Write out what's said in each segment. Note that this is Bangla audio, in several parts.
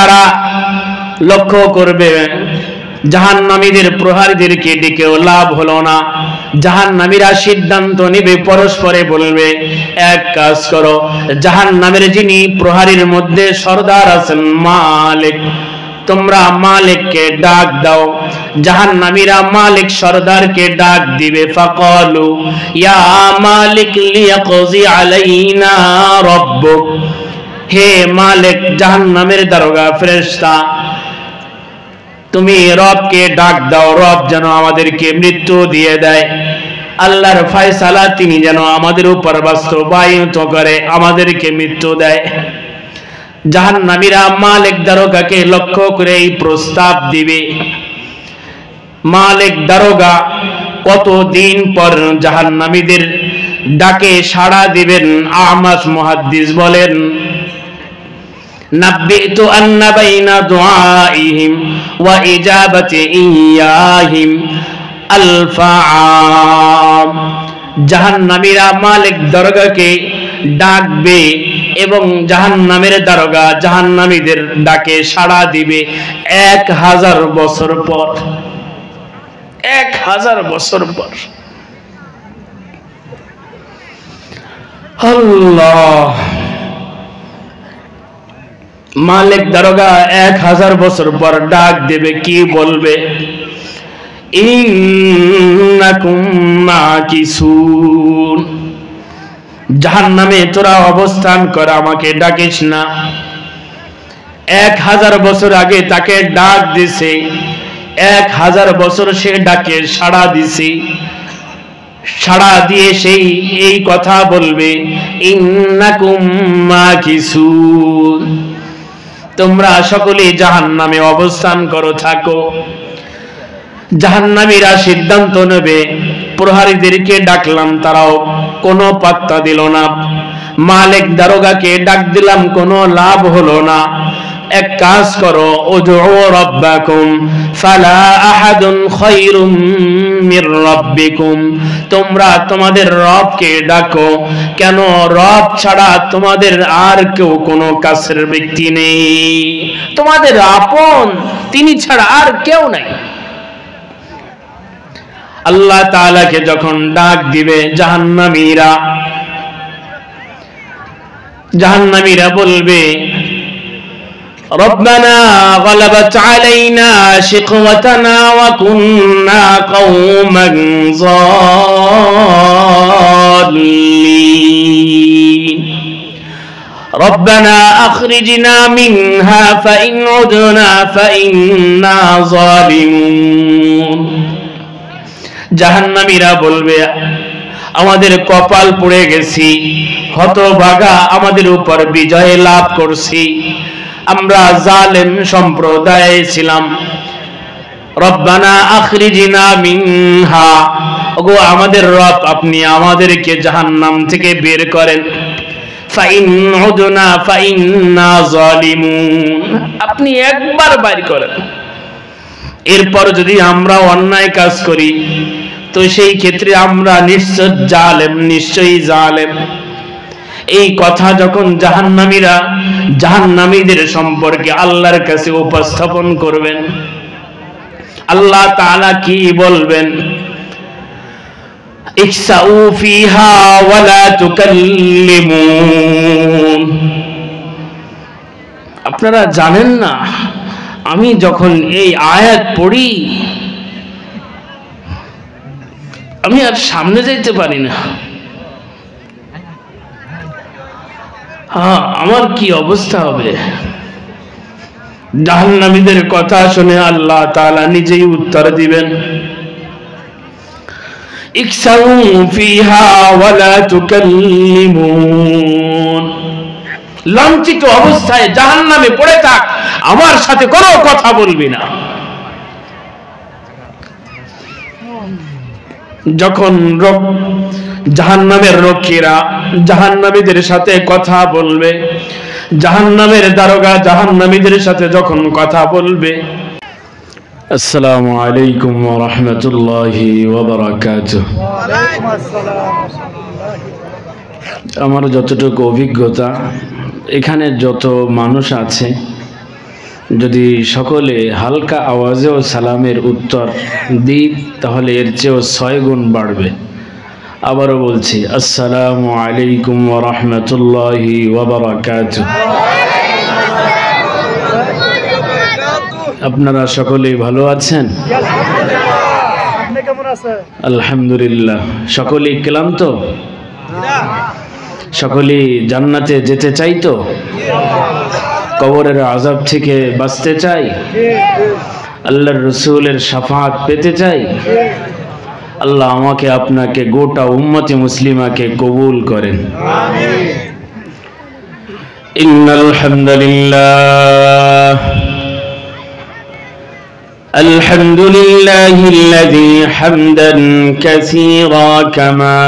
তারা লক্ষ্য করবে জাহান্নামীদের প্রহারীদেরকে ডেকেও লাভ হলো না। জাহান্নামীরা সিদ্ধান্ত নেবে, পরস্পরে বলবে, এক কাজ করো, জাহান্নামের যিনি প্রহারীর মধ্যে সর্দার আছেন মালিক, তোমরা মালিককে ডাক দাও। জাহান্নামীরা মালিক সর্দারকে ডাক দিবে। ফাকালু ইয়া মালিক লিয়াকজি আলাইনা রাব্বুক, হে মালিক, জাহান্নামের দারোগা ফেরেশতা, তুমি রবকে ডাক দাও, রব যেন আমাদেরকে মৃত্যু দিয়ে দেয়। আল্লাহর ফয়সালা তিনি যেন আমাদের উপর বাস্তবায়িত করে, আমাদেরকে মৃত্যু দেয়। জাহান্নামীরা মালিক দারোগাকে লক্ষ্য করে এই প্রস্তাব দিবে। মালিক দারোগা কতদিন পর জাহান্নামীদের ডাকে সাড়া দিবেন? আহমাস মুহাদ্দিস বলেন, নাব্বিতু আন্না বাইনা দুআইহিম ওয়া ইজাবাতি ইয়াহিম আলফাআম। জাহান্নামীরা মালিক দারোগাকে ডাকবে এবং জাহান্নামের দারোগা জাহান্নামীদের ডাকে সাড়া দিবে 1000 বছর পর। 1000 বছর পর। আল্লাহ, মালিক দারোগা 1000 বছর পর ডাক দেবে, কি বলবে? ইন্নাকুম মাকিসুন, জাহান্নামে তোরা অবস্থান কর, আমাকে ডাকিস না। 1000 বছর আগে তাকে ডাক দিছে, 1000 বছর সে ডাকে সাড়া দিছে, সাড়া দিয়ে সেই এই কথা বলবে, ইন্নাকুম মাকিসুন, তোমরা সকলেই জাহান্নামে অবস্থান করো, থাকো। জাহান্নামীরা সিদ্ধান্ত নেবে, প্রহারীদেরকে ডাকলাম, তারাও কোনো পাত্তা দিল না। মালিক দারোগাকে ডাক দিলাম, কোনো লাভ হলো না। এক কাজ করো, উদউ রাব্বাকুম ফালা আহাদুন খায়রুম মির রাব্বিকুম, তোমরা তোমাদের রবকে ডাকো, কেন রব ছাড়া তোমাদের আর কেউ কোনো কাছের ব্যক্তি নেই, তোমাদের আপন তিনি ছাড়া আর কেউ নাই। আল্লাহ তাআলাকে যখন ডাক দিবে জাহান্নামীরা বলবে, রব্বানা গালাবাত আলাইনা শিকওয়াতানা ওয়া কুননা কওমান যালিমিন, রব্বানা আখরিজনা মিনহা ফাইন উদনা ফাইন্না যালিমুন। জাহান্নামীরা বলবে, আমাদের কপাল পুড়ে গেছি, হতভাগা, আমাদের উপর বিজয় লাভ করছি, আমরা জালেম সম্প্রদায় ছিলাম। রব্বানা আখরিজনা মিনহা, ওগো আমাদের রব, আপনি আমাদেরকে জাহান্নাম থেকে বের করেন। ফাইন উদনা ফাইন্না যালিমুন, আপনি একবার বাইর করেন, এরপর যদি আমরা অন্যায় কাজ করি তো সেই ক্ষেত্রে আমরা নিশ্চয়ই জালেম। এই কথা যখন জাহান্নামীদের সম্পর্কে আল্লাহর কাছে উপস্থাপন করবেন, আল্লাহ তাআলা কি বলবেন? ইকসাউ ফিহা ওয়া লা তুকাল্লিমুন। আপনারা জানেন না, আমি যখন এই আয়াত পড়ি আমি আর সামনে যাইতে পারি না। আমার কি অবস্থা হবে? জাহান্নামীদের কথা শুনে আল্লাহ তাআলা নিজেই উত্তর দিবেন, ইকসাউ ফিহা ওয়া লা তুকাল্লিমুন, লাঞ্ছিত অবস্থায় জাহান্নামে পড়ে থাক, আমার সাথে কোনো কথা বলবি না। যখন জাহান্নামের রক্ষীরা জাহান্নামীদের সাথে কথা বলবে, জাহান্নামের দারোগা জাহান্নামীদের সাথে যখন কথা বলবে, আসসালামু আলাইকুম ওয়া রাহমাতুল্লাহি ওয়া বারাকাতুহু, আমার যতটুকু অভিজ্ঞতা, এখানে যত মানুষ আছে যদি সকলে হালকা আওয়াজেও সালামের উত্তর দিই তাহলে এর চেয়েও 6 গুণ বাড়বে। আবারও বলছি, আসসালামু আলাইকুম ওয়া রাহমাতুল্লাহি ওয়া বারাকাতুহু। আপনারা সকলেই ভালো আছেন? আলহামদুলিল্লাহ। সকলেই ক্লান্ত? সকলেই জান্নাতে যেতে চাই তো? কবরের আযাব থেকে বাঁচতে চাই? আল্লাহর রাসূলের শাফাআত পেতে চাই? আল্লাহ আমাকে আপনাকে গোটা উম্মতে মুসলিমাকে কবুল করেন, আমিন। ইন্নাল হামদুলিল্লাহ আলহামদুলিল্লাহিল্লাযী হামদান কাসীরা কামা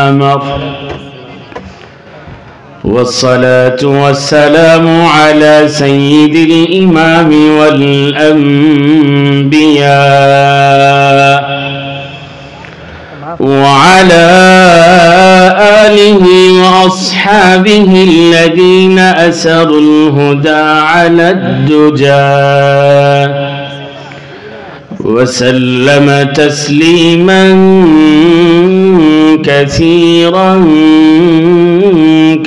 আমার والصلاة والسلام على سيد الإمام والأنبياء وعلى آله وأصحابه الذين أسروا الهدى على الدجى وسلم تسليما كثيرا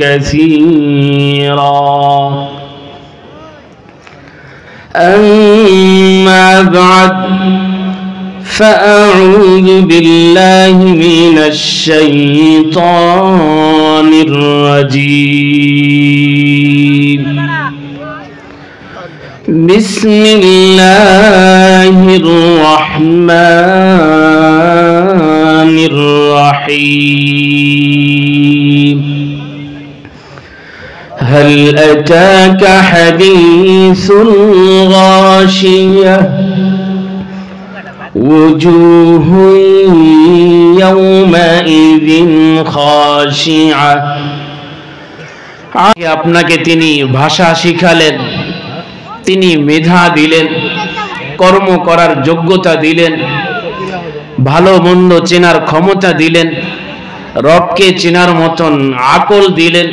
كثيرا. أما بعد فأعوذ بالله من الشيطان الرجيم. بسم الله الرحمن الرحيم. هل أتاك حديث الغاشية وجوه يومئذ خاشعة. আপনাকে তিনি ভাষা শিখালেন, তিনি মেধা দিলেন, কর্ম করার যোগ্যতা দিলেন, ভালো মন্দ চেনার ক্ষমতা দিলেন, রবকে চেনার মতন আকল দিলেন,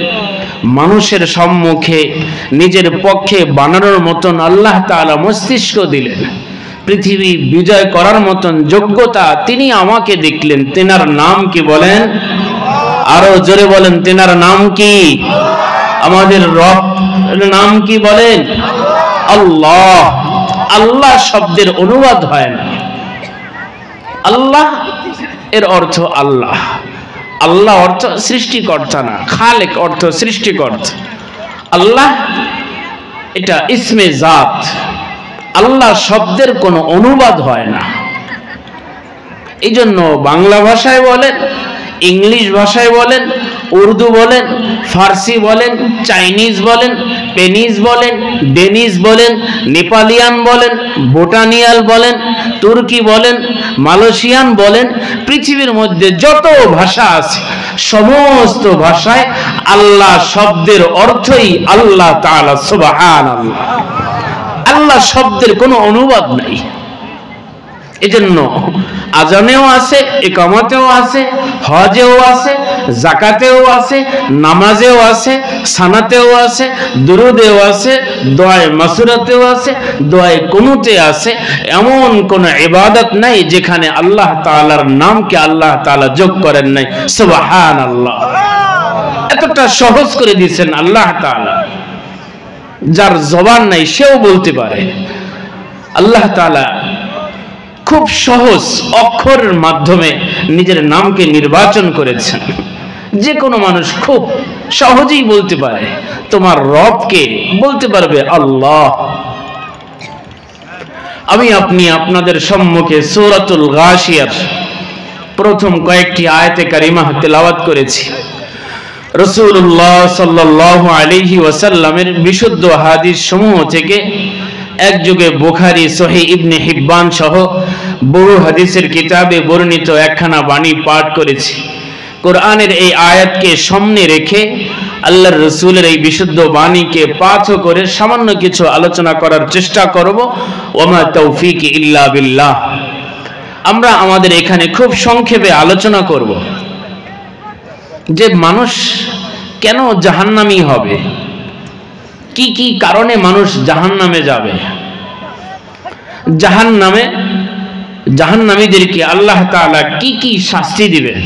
মানুষের সম্মুখে নিজের পক্ষে বানানোর মতন আল্লাহ তাআলা মস্তিষ্ক দিলেন, পৃথিবী বিজয় করার মতন যোগ্যতা তিনি আমাকে দেখলেন। তেনার নাম কি বলেন? আরো জোরে বলেন, তেনার নাম কি? আমাদের রব নাম কি বলেন? আল্লাহ। আল্লাহ শব্দের অনুবাদ হয় না। আল্লাহ এর অর্থ আল্লাহ। আল্লাহ অর্থ সৃষ্টিকর্তা না, খালেক অর্থ সৃষ্টিকর্তা। আল্লাহ এটা ইসমে জাত। আল্লাহ শব্দের কোনো অনুবাদ হয় না। এই জন্য বাংলা ভাষায় বলেন, ইংলিশ ভাষায় বলেন, উর্দু বলেন, ফার্সি বলেন, চাইনিজ বলেন, পেনিজ বলেন, ডেনিস বলেন, নেপালিয়ান বলেন, ভুটানিয়াল বলেন, তুর্কি বলেন, মালয়েশিয়ান বলেন, পৃথিবীর মধ্যে যত ভাষা আছে সমস্ত ভাষায় আল্লাহ শব্দের অর্থই আল্লাহ তাআলা, সুবহানাল্লাহ। আল্লাহ শব্দের কোনো অনুবাদ নাই। এজন্য আজানেও আছে, ইকামতেও আছে, হজেও আছে, যাকাতেও আছে, নামাজেও আছে, সানাতেও আছে, দুরুদেও আছে, দোয়ায়ে মাসুরাতেও আছে, দোয়ায়ে কুনুতে আছে। এমন কোন ইবাদত নাই যেখানে আল্লাহ তাআলার নামকে আল্লাহ তাআলা যোগ করেন নাই, সুবহানাল্লাহ। এতটা সহজ করে দিয়েছেন আল্লাহ তাআলা, যার জবান নাই সেও বলতে পারে। আল্লাহ তাআলা খুব সহজ অক্ষরের মাধ্যমে নিজের নামকে নির্বাচন করেছেন। যে কোনো মানুষ খুব সহজেই বলতে পারে তোমার রবকে, বলতে পারবে আল্লাহ। আমি আপনাদের সম্মুখে সূরাতুল গাশিয়ার প্রথম কয়েকটি আয়াতে কারিমা তেলাওয়াত করেছি। রাসূলুল্লাহ সাল্লাল্লাহু আলাইহি ওয়াসাল্লামের বিশুদ্ধ হাদিস সমূহ থেকে এক যুগে বুখারী, সহিহ ইবনে হিব্বান সহ বহু হাদিসের কিতাবে বর্ণিত একখানা বাণী পাঠ করেছি। কোরআনের এই আয়াতকে সামনে রেখে আল্লাহর রাসূলের এই বিশুদ্ধ বাণীকে পাঠ করে সামান্য কিছু আলোচনা করার চেষ্টা করব। ওমা তৌফিক ইল্লা বিল্লাহ। আমরা আমাদের এখানে খুব সংক্ষেপে আলোচনা করব যে মানুষ কেন জাহান্নামী হবে, কি কি কারণে মানুষ জাহান্নামে যাবে, জাহান্নামীদেরকে আল্লাহ তাআলা কি কি শাস্তি দিবেন,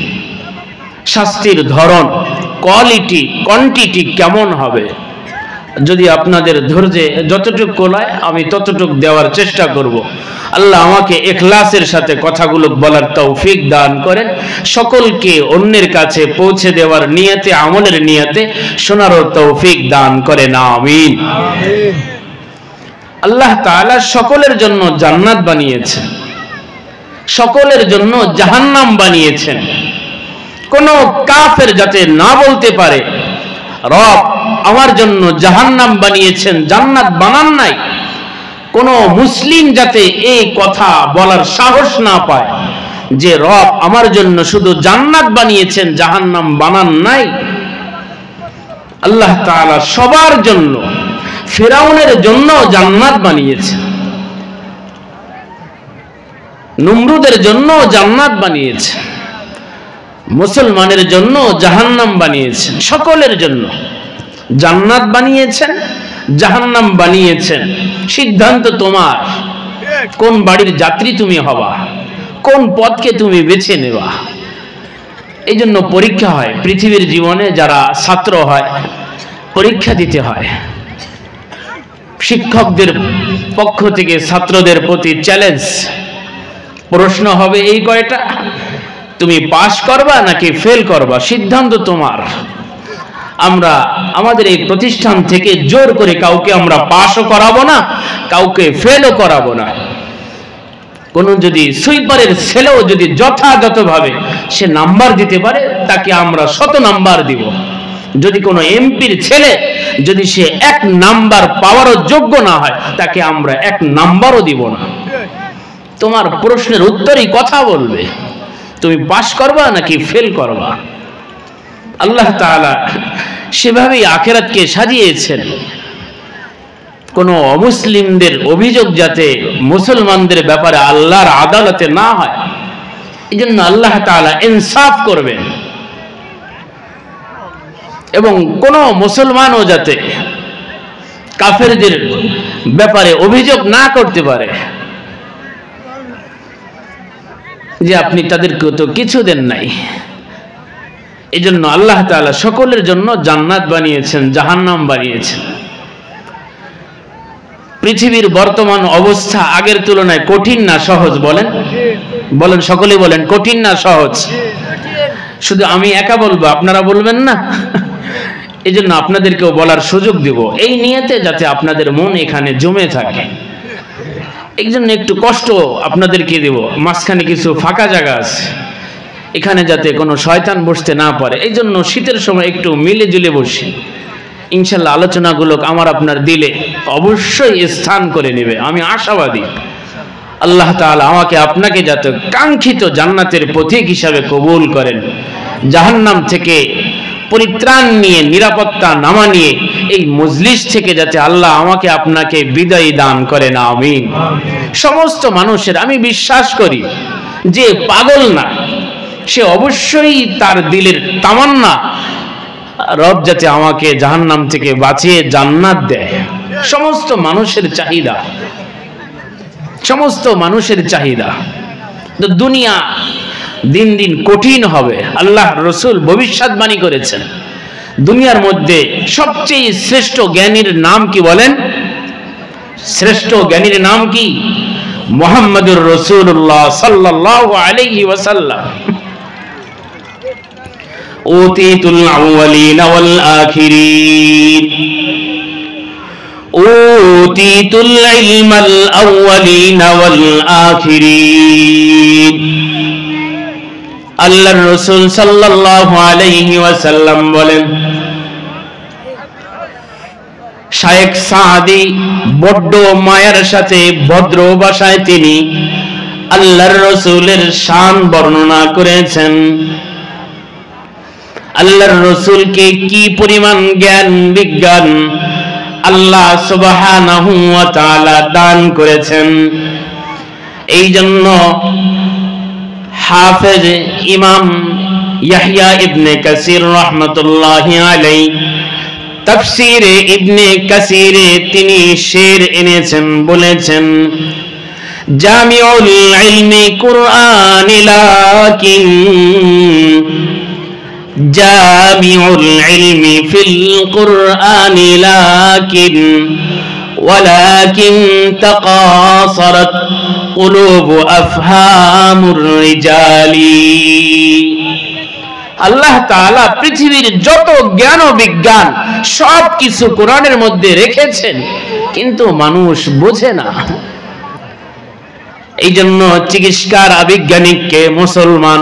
শাস্তির ধরন, কোয়ালিটি, কোয়ান্টিটি কেমন হবে। যদি আপনাদের ধৈর্যে যতটুকু কোলায় আমি ততটুকু দেওয়ার চেষ্টা করব। আল্লাহ আমাকে ইখলাসের সাথে কথাগুলো বলার তৌফিক দান করেন, সকলকে অন্যের কাছে পৌঁছে দেওয়ার নিয়তে, আমলের নিয়তে শোনারও তৌফিক দান করেন, আমিন। আল্লাহ তাআলা সকলের জন্য জান্নাত বানিয়েছেন, সকলের জন্য জাহান্নাম বানিয়েছেন। কোন কাফের যাতে না বলতে পারে রব আমার জন্য জাহান্নাম বানিয়েছেন, জান্নাত বানান নাই, কোন মুসলিম যাতে এই কথা বলার সাহস না পায় যে রব আমার জন্য শুধু জান্নাত বানিয়েছেন, জাহান্নাম বানান নাই। আল্লাহ তাআলা সবার জন্য, ফিরাউনের জন্য জান্নাত বানিয়েছেন, নমরুদের জন্য জান্নাত বানিয়েছেন, মুসলমানের জন্য জাহান্নাম বানিয়েছেন, সকলের জন্য জান্নাত বানিয়েছেন, জাহান্নাম বানিয়েছেন। সিদ্ধান্ত তোমার, কোন বাড়ির যাত্রী তুমি হবা, কোন পথকে তুমি বেছে নেবা। এই জন্য পরীক্ষা হয় পৃথিবীর জীবনে, যারা ছাত্র হয় পরীক্ষা দিতে হয়। শিক্ষকদের পক্ষ থেকে ছাত্রদের প্রতি চ্যালেঞ্জ, প্রশ্ন হবে এই কয়টা, তুমি পাস করবা নাকি ফেল করবা, সিদ্ধান্ত তোমার। আমরা আমাদের এই প্রতিষ্ঠান থেকে জোর করে কাউকে আমরা পাসও করাবো না, কাউকে ফেলও করাবো না। কোন যদি সুইপারের ছেলেও যদি যথাযথভাবে সে নাম্বার দিতে পারে, তাকে আমরা 100 নাম্বার দিব। যদি কোনো এমপির ছেলে যদি সে 1 নাম্বার পাওয়ারও যোগ্য না হয়, তাকে আমরা 1 নাম্বারও দিব না। তোমার প্রশ্নের উত্তরই কথা বলবে, তুমি পাস করবা নাকি ফেল করবা। আল্লাহ তাআলা সেভাবেই আখিরাতকে সাজিয়েছেন। কোন অমুসলিমদের অভিযোগ যাতে মুসলমানদের ব্যাপারে আল্লাহর আদালতে না হয়, এই জন্য আল্লাহ তাআলা ইনসাফ করবেন। এবং কোন মুসলমানও যাতে কাফেরদের ব্যাপারে অভিযোগ না করতে পারে যে আপনি তাদেরকে তো কিছু দেন নাই। এই জন্য আল্লাহ তাআলা সকলের জন্য জান্নাত বানিয়েছেন, জাহান্নাম বানিয়েছেন। পৃথিবীর বর্তমান অবস্থা আগের তুলনায় কঠিন না সহজ? বলেন বলেন, সকলে বলেন, কঠিন না সহজ? শুধু আমি একা বলবো, আপনারা বলবেন না? এই জন্য আপনাদেরকেও বলার সুযোগ দিব, এই নিয়তে যাতে আপনাদের মন এখানে জমে থাকে। এই জন্য একটু কষ্ট আপনাদেরকে দেব, মাঝখানে কিছু ফাঁকা জায়গা আছে, এখানে যাতে কোনো শয়তান বসতে না পারে। এই জন্য শীতের সময় একটু মিলে জুলে বসি, ইনশাল্লাহ আলোচনাগুলো আমার আপনার দিলে অবশ্যই স্থান করে নেবে, আমি আশাবাদী। আল্লাহ তাআলা আমাকে আপনাকে যাতে কাঙ্ক্ষিত জান্নাতের পথিক হিসাবে কবুল করেন, জাহান্নাম থেকে পরিত্রাণ নিয়ে, নিরাপত্তা নামা নিয়ে এই মজলিস থেকে যাতে আল্লাহ আমাকে আপনাকে বিদায় দান করেন, আমিন। সমস্ত মানুষের আমি বিশ্বাস করি যে পাগল না, সে অবশ্যই তার দিলের তামান্না রব যাতে আমাকে জাহান্নাম থেকে বাঁচিয়ে জান্নাত দেয়। সমস্ত মানুষের চাহিদা, সমস্ত মানুষের চাহিদা। তো দুনিয়া দিন দিন কঠিন হবে, আল্লাহ রসুল ভবিষ্যৎবাণী করেছেন। দুনিয়ার মধ্যে সবচেয়ে শ্রেষ্ঠ জ্ঞানীর নাম কি বলেন? শ্রেষ্ঠ জ্ঞানীর নাম কি? মুহাম্মদুর রাসূলুল্লাহ সাল্লাল্লাহু আলাইহি ওয়াসাল্লাম। উতিতুল আউয়ালিনা ওয়াল আখিরিন, উতিতুল ইলমাল আউয়ালিনা ওয়াল আখিরিন। আল্লাহর রাসূল সাল্লাল্লাহু আলাইহি ওয়াসাল্লাম বলেন, শায়েখ সাদি বড্ড মায়ের সাথে ভদ্র ভাষায় তিনি আল্লাহর রাসূলের শান বর্ণনা করেছেন। আল্লাহর রাসূলকে কি পরিমাণ জ্ঞান বিজ্ঞান আল্লাহ সুবহানাহু ওয়া তাআলা দান করেছেন। এই জন্য হাফেজ ইমাম ইয়াহইয়া ইবনে কাসির রাহমাতুল্লাহি আলাইহি তাফসীরে ইবনে কাসিরে তিনি শের এনেছেন, বলেছেন জামিউল ইলমি কুরআনি লাকিন জামিউল ইলমি ফিল কুরআনি লাকিন ওয়ালাকিন তাকাসারাত কুলুবু আফহামুর রিজালি। আল্লাহ তাআলা পৃথিবীর যত জ্ঞান ও বিজ্ঞান সব কিছু কোরআনের মধ্যে রেখেছেন, কিন্তু মানুষ বোঝে না। এই জন্য চিকিৎসার আবিজ্ঞানিককে মুসলমান,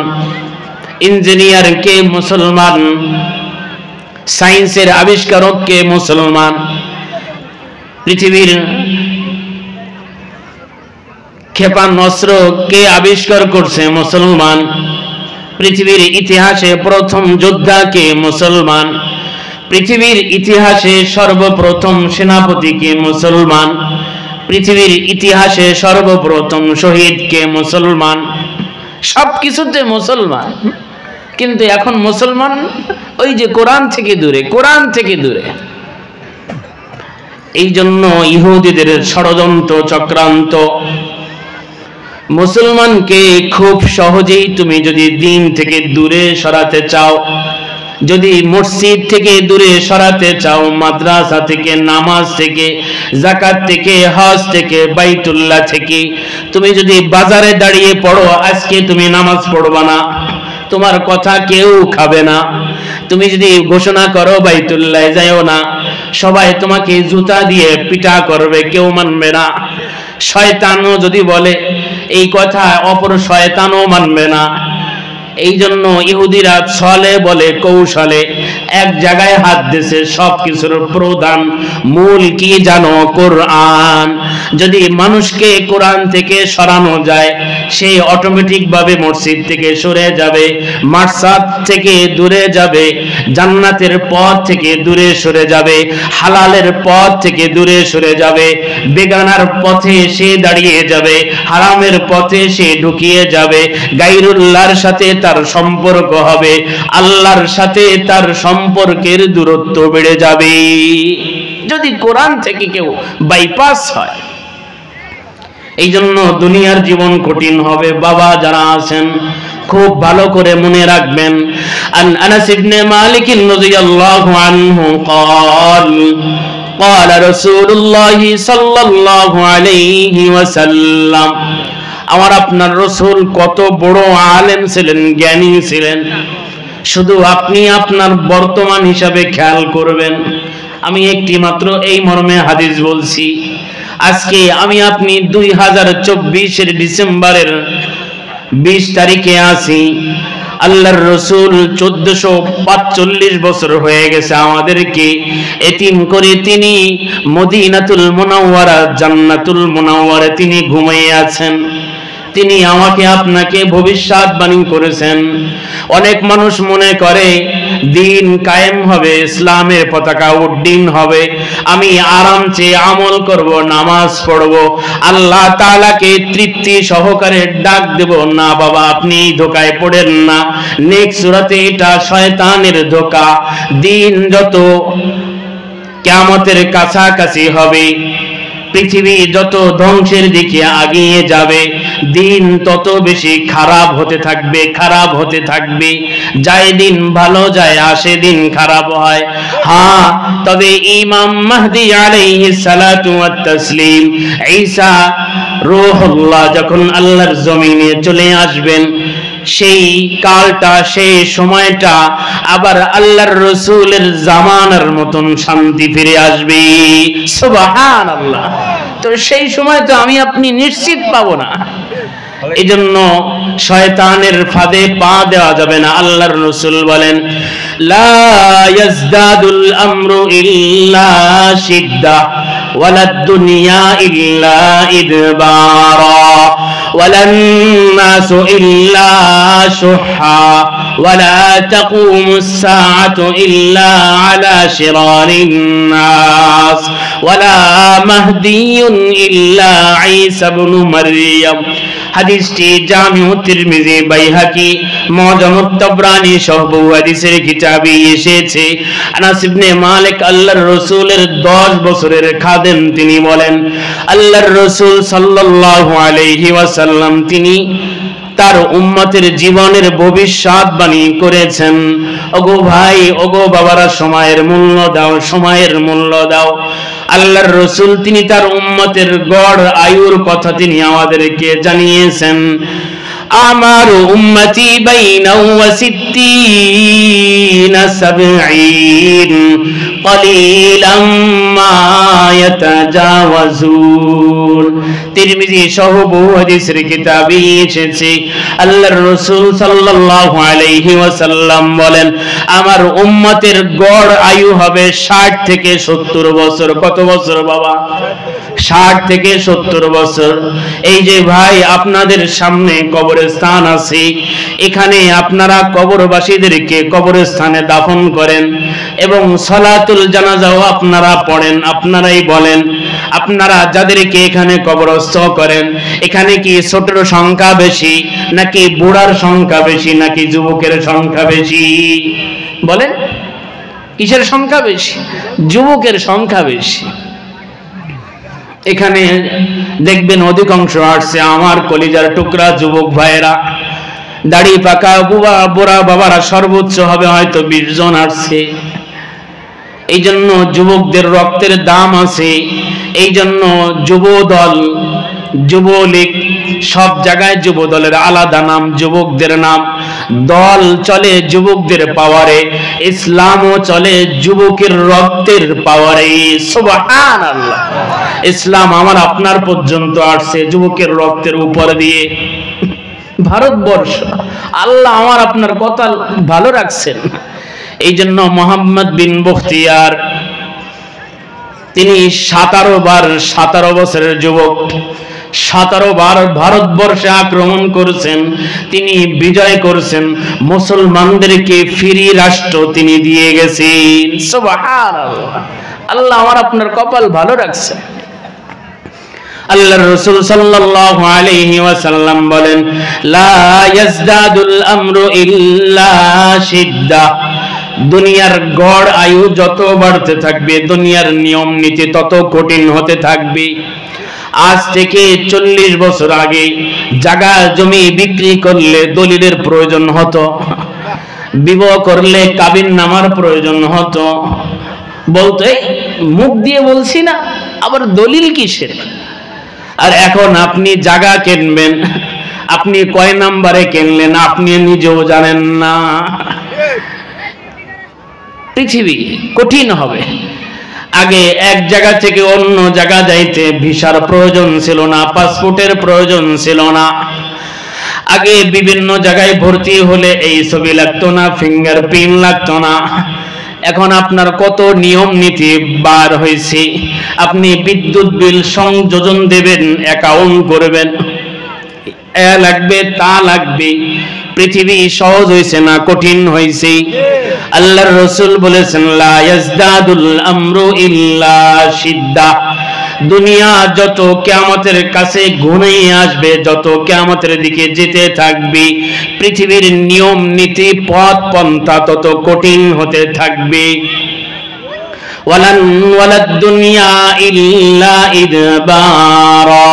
ইঞ্জিনিয়ারকে মুসলমান, সায়েন্সের আবিষ্কারককে মুসলমান, পৃথিবীর ক্ষেপণাস্ত্র কে আবিষ্কার করছে মুসলমান, পৃথিবীর ইতিহাসে প্রথম যোদ্ধাকে মুসলমান, পৃথিবীর ইতিহাসে সর্বপ্রথম সেনাপতিকে মুসলমান, পৃথিবীর ইতিহাসে সর্বপ্রথম শহীদকে মুসলমান, সবকিছুতে মুসলমান। কিন্তু এখন মুসলমান ওই যে কোরআন থেকে দূরে, কোরআন থেকে দূরে। এই জন্য ইহুদিদের ষড়যন্ত্র চক্রান্ত, মুসলমানকে খুব সহজেই তুমি যদি দিন থেকে দূরে সরাতে চাও, যদি মসজিদ থেকে দূরে সরাতে চাও, মাদ্রাসা থেকে, নামাজ থেকে, যাকাত থেকে, হজ থেকে, বাইতুল্লাহ থেকে, তুমি যদি বাজারে দাঁড়িয়ে পড়ো আজকে তুমি নামাজ পড়বা না, তোমার কথা কেউ খাবে না। তুমি যদি ঘোষণা করো বাইতুল্লাহ যাও না, সবাই তোমাকে জুতা দিয়ে পিটা করবে, কেউ মানবে না। শয়তানও যদি বলে এই কথা, অপর শয়তানও মানবে না। এই জন্য ইহুদিরা ছলে বলে কৌশলে এক জায়গায় হাত দিয়েছে, সবকিছুর প্রধান মূল কি জানো? কোরআন। যদি মানুষকে কোরআন থেকে সরানো যায়, সে অটোমেটিক ভাবে মসজিদ থেকে সরে যাবে, মাসাদ থেকে দূরে যাবে, জান্নাতের পথ থেকে দূরে সরে যাবে, হালালের পথ থেকে দূরে সরে যাবে, বেগানার পথে সে দাঁড়িয়ে যাবে, হারামের পথে সে ঢুকিয়ে যাবে, গায়রুল্লাহর সাথে তার সম্পর্ক হবে, আল্লাহর সাথে তার সম্পর্কের দূরত্ব বেড়ে যাবে। যদি কোরআন থেকে কেউ বাইপাস হয়, এই জন্য দুনিয়ার জীবন কঠিন হবে। বাবা যারা আছেন খুব ভালো করে মনে রাখবেন। আনাস ইবনে মালিক রাদিয়াল্লাহু আনহু قال قال رسول الله صلى الله عليه وسلم, আমার আপনার রাসূল কত বড় আলেম ছিলেন, জ্ঞানী ছিলেন। শুধু আপনি আপনার বর্তমান হিসাবে খেয়াল করবেন। আমি একটি মাত্র এই মর্মে হাদিস বলছি। আজকে আমি আপনি 2024 ডিসেম্বরের 20 তারিখে আছি। আল্লাহর রাসূল 1445 বছর হয়ে গেছে আমাদেরকে এতিম করে তিনি মদিনাতুল মুনাওয়ারা, জান্নাতুল মুনাওয়ারা তিনি ঘুমিয়ে আছেন। তিনি আমাকে আপনাকে ভবিষ্যৎবাণী করেছেন। অনেক মানুষ মনে করে দিন কায়েম হবে, ইসলামের পতাকা উড্ডীন হবে, আমি আরাম চেয়ে আমল করব, নামাজ পড়ব, আল্লাহ তাআলাকে তৃপ্তি সহকারে ডাক দেব। না বাবা, আপনি ধোঁকায় পড়েন না। নেক্সট সূরাতে এটা শয়তানের ধোঁকা। দিন যত কিয়ামতের কাছাকাছি হবে, পৃথিবী যত ধ্বংসের দিকে এগিয়ে যাবে, দিন তত বেশি খারাপ হতে থাকবে, খারাপ হতে থাকবে। যায় দিন ভালো যায়, আসে দিন খারাপ হয়। হ্যাঁ, তবে ইমাম মাহদী আলাইহিস সালাতু ওয়াত তাসলিম, ঈসা রূহুল্লাহ যখন আল্লাহর জমিনে চলে আসবেন, সেই কালটা, সেই সময়টা আবার আল্লাহর রাসূলের জামানার মতন শান্তি ফিরে আসবে। সুবহানাল্লাহ। তো সেই সময় তো আমি আপনি নিশ্চিত পাবো না। এই জন্য শয়তানের ফাঁদে পা দেওয়া যাবে না। আল্লাহর রাসূল বলেন, লা ইয়াজদাদুল আমরু ইল্লা শিদ্দা ওয়ালাদ দুনিয়া ইল্লা ইদবারা ওয়ালান নাসু ইল্লা শুহা ওয়ালা তাকুমুস সাআতু ইল্লা আলা শিরারিন নাস ওয়ালা মাহদিয়ুন ইল্লা ঈসা ইবনু মারইয়াম হাদিসটি জামিউ তিরমিজি, বাইহাকি, মুআজামুত তাবরানী সহ বহু হাদিসের কিতাবে এসেছে। আনাস ইবনে মালিক আল্লাহর রাসূলের 10 বছরের খাদেম, তিনি বলেন আল্লাহর রাসূল সাল্লাল্লাহু আলাইহি ওয়াসাল্লাম তিনি তার উম্মতের জীবনের ভবিষ্যৎবাণী করেছেন। ওগো ভাই, ওগো বাবারা, সময়ের মূল্য দাও, সময়ের মূল্য দাও। আল্লাহর রাসূল তিনি তার উম্মতের গড় আয়ুর কথা তিনি আমাদেরকে জানিয়েছেন। আমার উম্মতি বাইনা ওয়া সিত্তিনা সাবঈন কলিলাম মা ইয়াতাজাওয়াজুন। তিরমিজি সহ বহু হাদিসের কিতাবে এসেছে আল্লাহর রাসূল সাল্লাল্লাহু আলাইহি ওয়াসাল্লাম বলেন আমার উম্মতের গড় আয়ু হবে 60 থেকে 70 বছর। কত বছর বাবা? 60 থেকে 70 বছর। এই যে ভাই, আপনাদের সামনে কবরস্থান আছে, এখানে আপনারা কবরবাসীদেরকে কবরস্থানে দাফন করেন এবং সালাতুল জানাজাও আপনারা পড়েন। আপনারাই বলেন, আপনারা যাদেরকে এখানে কবরস্থ করেন, এখানে কি ছোটর সংখ্যা বেশি নাকি বুড়ার সংখ্যা বেশি নাকি যুবকের সংখ্যা বেশি? বলেন, কিসের সংখ্যা বেশি? যুবকের সংখ্যা বেশি। এখানে দেখবেন অধিকাংশ আসছে আমার কলিজার টুকরা যুবক ভাইয়েরা, দাড়ি পাকা বুড়া বাবারা সর্বোচ্চ হবে হয়তো 20 জন আসছে। এই জন্য যুবকদের রক্তের দাম আছে। এই জন্য যুবদল, যুবলীগ, সব জায়গায় যুবদলের আলাদা নাম, যুবকদের নাম। দল চলে যুবকদের পাওয়ারে, ইসলামও চলে যুবকের রক্তের পাওয়ারে। সুবহানাল্লাহ। ইসলাম আমার আপনার পর্যন্ত আসছে যুবকের রক্তের উপর দিয়ে। ভারতবর্ষ আল্লাহ আমার আপনার কথা ভালো রাখছেন। এই জন্য মোহাম্মদ বিন বখতিয়ার তিনি 17 বছরের যুবক, 17 বার ভারতবর্ষে আক্রমণ করেছেন, তিনি বিজয় করেছেন, মুসলমানদেরকে ফ্রি রাষ্ট্র তিনি দিয়ে গেছেন। সুবহানাল্লাহ। আল্লাহ আমার আপনার কপাল ভালো রাখছেন। আল্লাহর রাসূল সাল্লাল্লাহু আলাইহি ওয়াসাল্লাম বলেন লা ইয়াজদাদুল আমরু ইল্লা শিদ্দা। দুনিয়ার গড় আয়ু যত বাড়তে থাকবে, দুনিয়ার নিয়ম নীতি তত কঠিন হতে থাকবে। আজ থেকে 40 বছর আগে জায়গা জমি বিক্রি করলে দলিলের প্রয়োজন হতো, বিবাহ করলে কাবিন নামার প্রয়োজন হতো। বলতে মুখ দিয়ে বলছি না, আবার দলিল কিসের? আর এখন আপনি জায়গা কিনবেন, আপনি কয় নাম্বারে কিনলেন আপনি নিজেও জানেন না। পৃথিবী কঠিন হবে। আগে এক জায়গা থেকে অন্য জায়গা যাইতে ভিসার প্রয়োজন ছিল না, পাসপোর্টের প্রয়োজন ছিল না। আগে বিভিন্ন জায়গায় ভর্তি হলে এই ছবি লাগতো না, ফিঙ্গারপ্রিন্ট লাগতো না। এখন আপনার কত নিয়ম নীতি বার হয়েছে। আপনি বিদ্যুৎ বিল সংযোজন দেবেন, অ্যাকাউন্ট করবেন, এ লাগবে তা লাগবে। পৃথিবী সহজ হয়েছে না কঠিন হয়েছে? আল্লাহর রাসূল বলেছেন লা ইয়াজদাদুল আমরু ইল্লা শিদ্দা। দুনিয়া যত কিয়ামতের কাছে ঘনিয়ে আসবে, যত কিয়ামতের দিকে যেতে থাকবে, পৃথিবীর নিয়ম নীতি পথ পন্থা তত কঠিন হতে থাকবে। ওয়ালাদ দুনিয়া ইল্লা ইদবারা।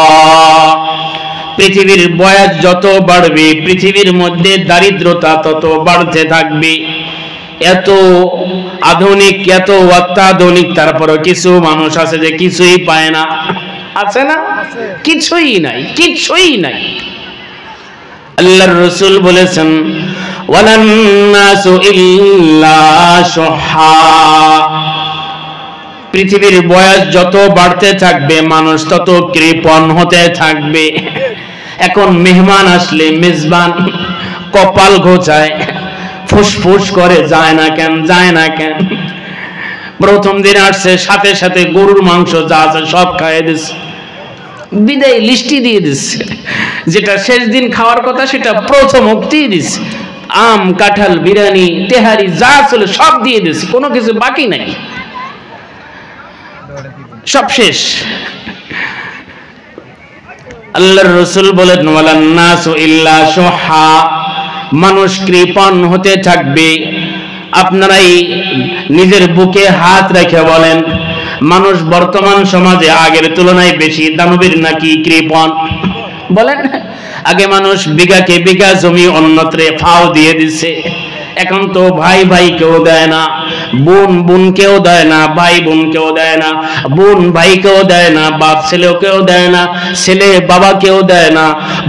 পৃথিবীর বয়স যত বাড়বে, পৃথিবীর মধ্যে দারিদ্রতা তত বাড়তে থাকবে। এত আধুনিক, এত অত্যাধুনিক, তারপরও কিছু মানুষ আছে যে কিছুই পায় না। আছে না? কিছুই নাই, কিছুই নাই। আল্লাহর রাসূল বলেছেন ওয়ালান নাসু ইল্লা শুহা। পৃথিবীর বয়স যত বাড়তে থাকবে, মানুষ তত কৃপণ হতে থাকবে। এখন মেহমান আসলে মেজবান কপাল ঘোচায়, ফুসফুস করে, যায় না কেন, যায় না কেন। প্রথম দিন আসছে, সাথে সাথে গরুর মাংস যা আছে সব খাইয়ে দিচ্ছে, বিদায় লিস্টি দিয়ে দিচ্ছে। যেটা শেষ দিন খাওয়ার কথা সেটা প্রথম উক্তি দিচ্ছে। আম, কাঁঠাল, বিরিয়ানি, তেহারি যা ছিল সব দিয়ে দিচ্ছে, কোনো কিছু বাকি নাই, সব শেষ। আল্লাহর রাসূল বলেন ওয়ালান নাসু ইল্লা শুহা, মানুষ কৃপণ হতে থাকবে। আপনারাই নিজের বুকে হাত রেখে বলেন, মানুষ বর্তমান সমাজে আগের তুলনায় বেশি দানবীর নাকি কৃপণ? বলেন। আগে মানুষ বিঘাকে বিঘা জমি অন্যত্রে ফাও দিয়ে দিছে, এখন তো ভাই ভাইকেও দেয় না, বোন বোনকেও দেয় না, ভাই বোনকেও দেয় না, বোন ভাইকেও দেয় না, বাপ ছেলেকেও দেয় না, ছেলে বাবাকেও দেয় না।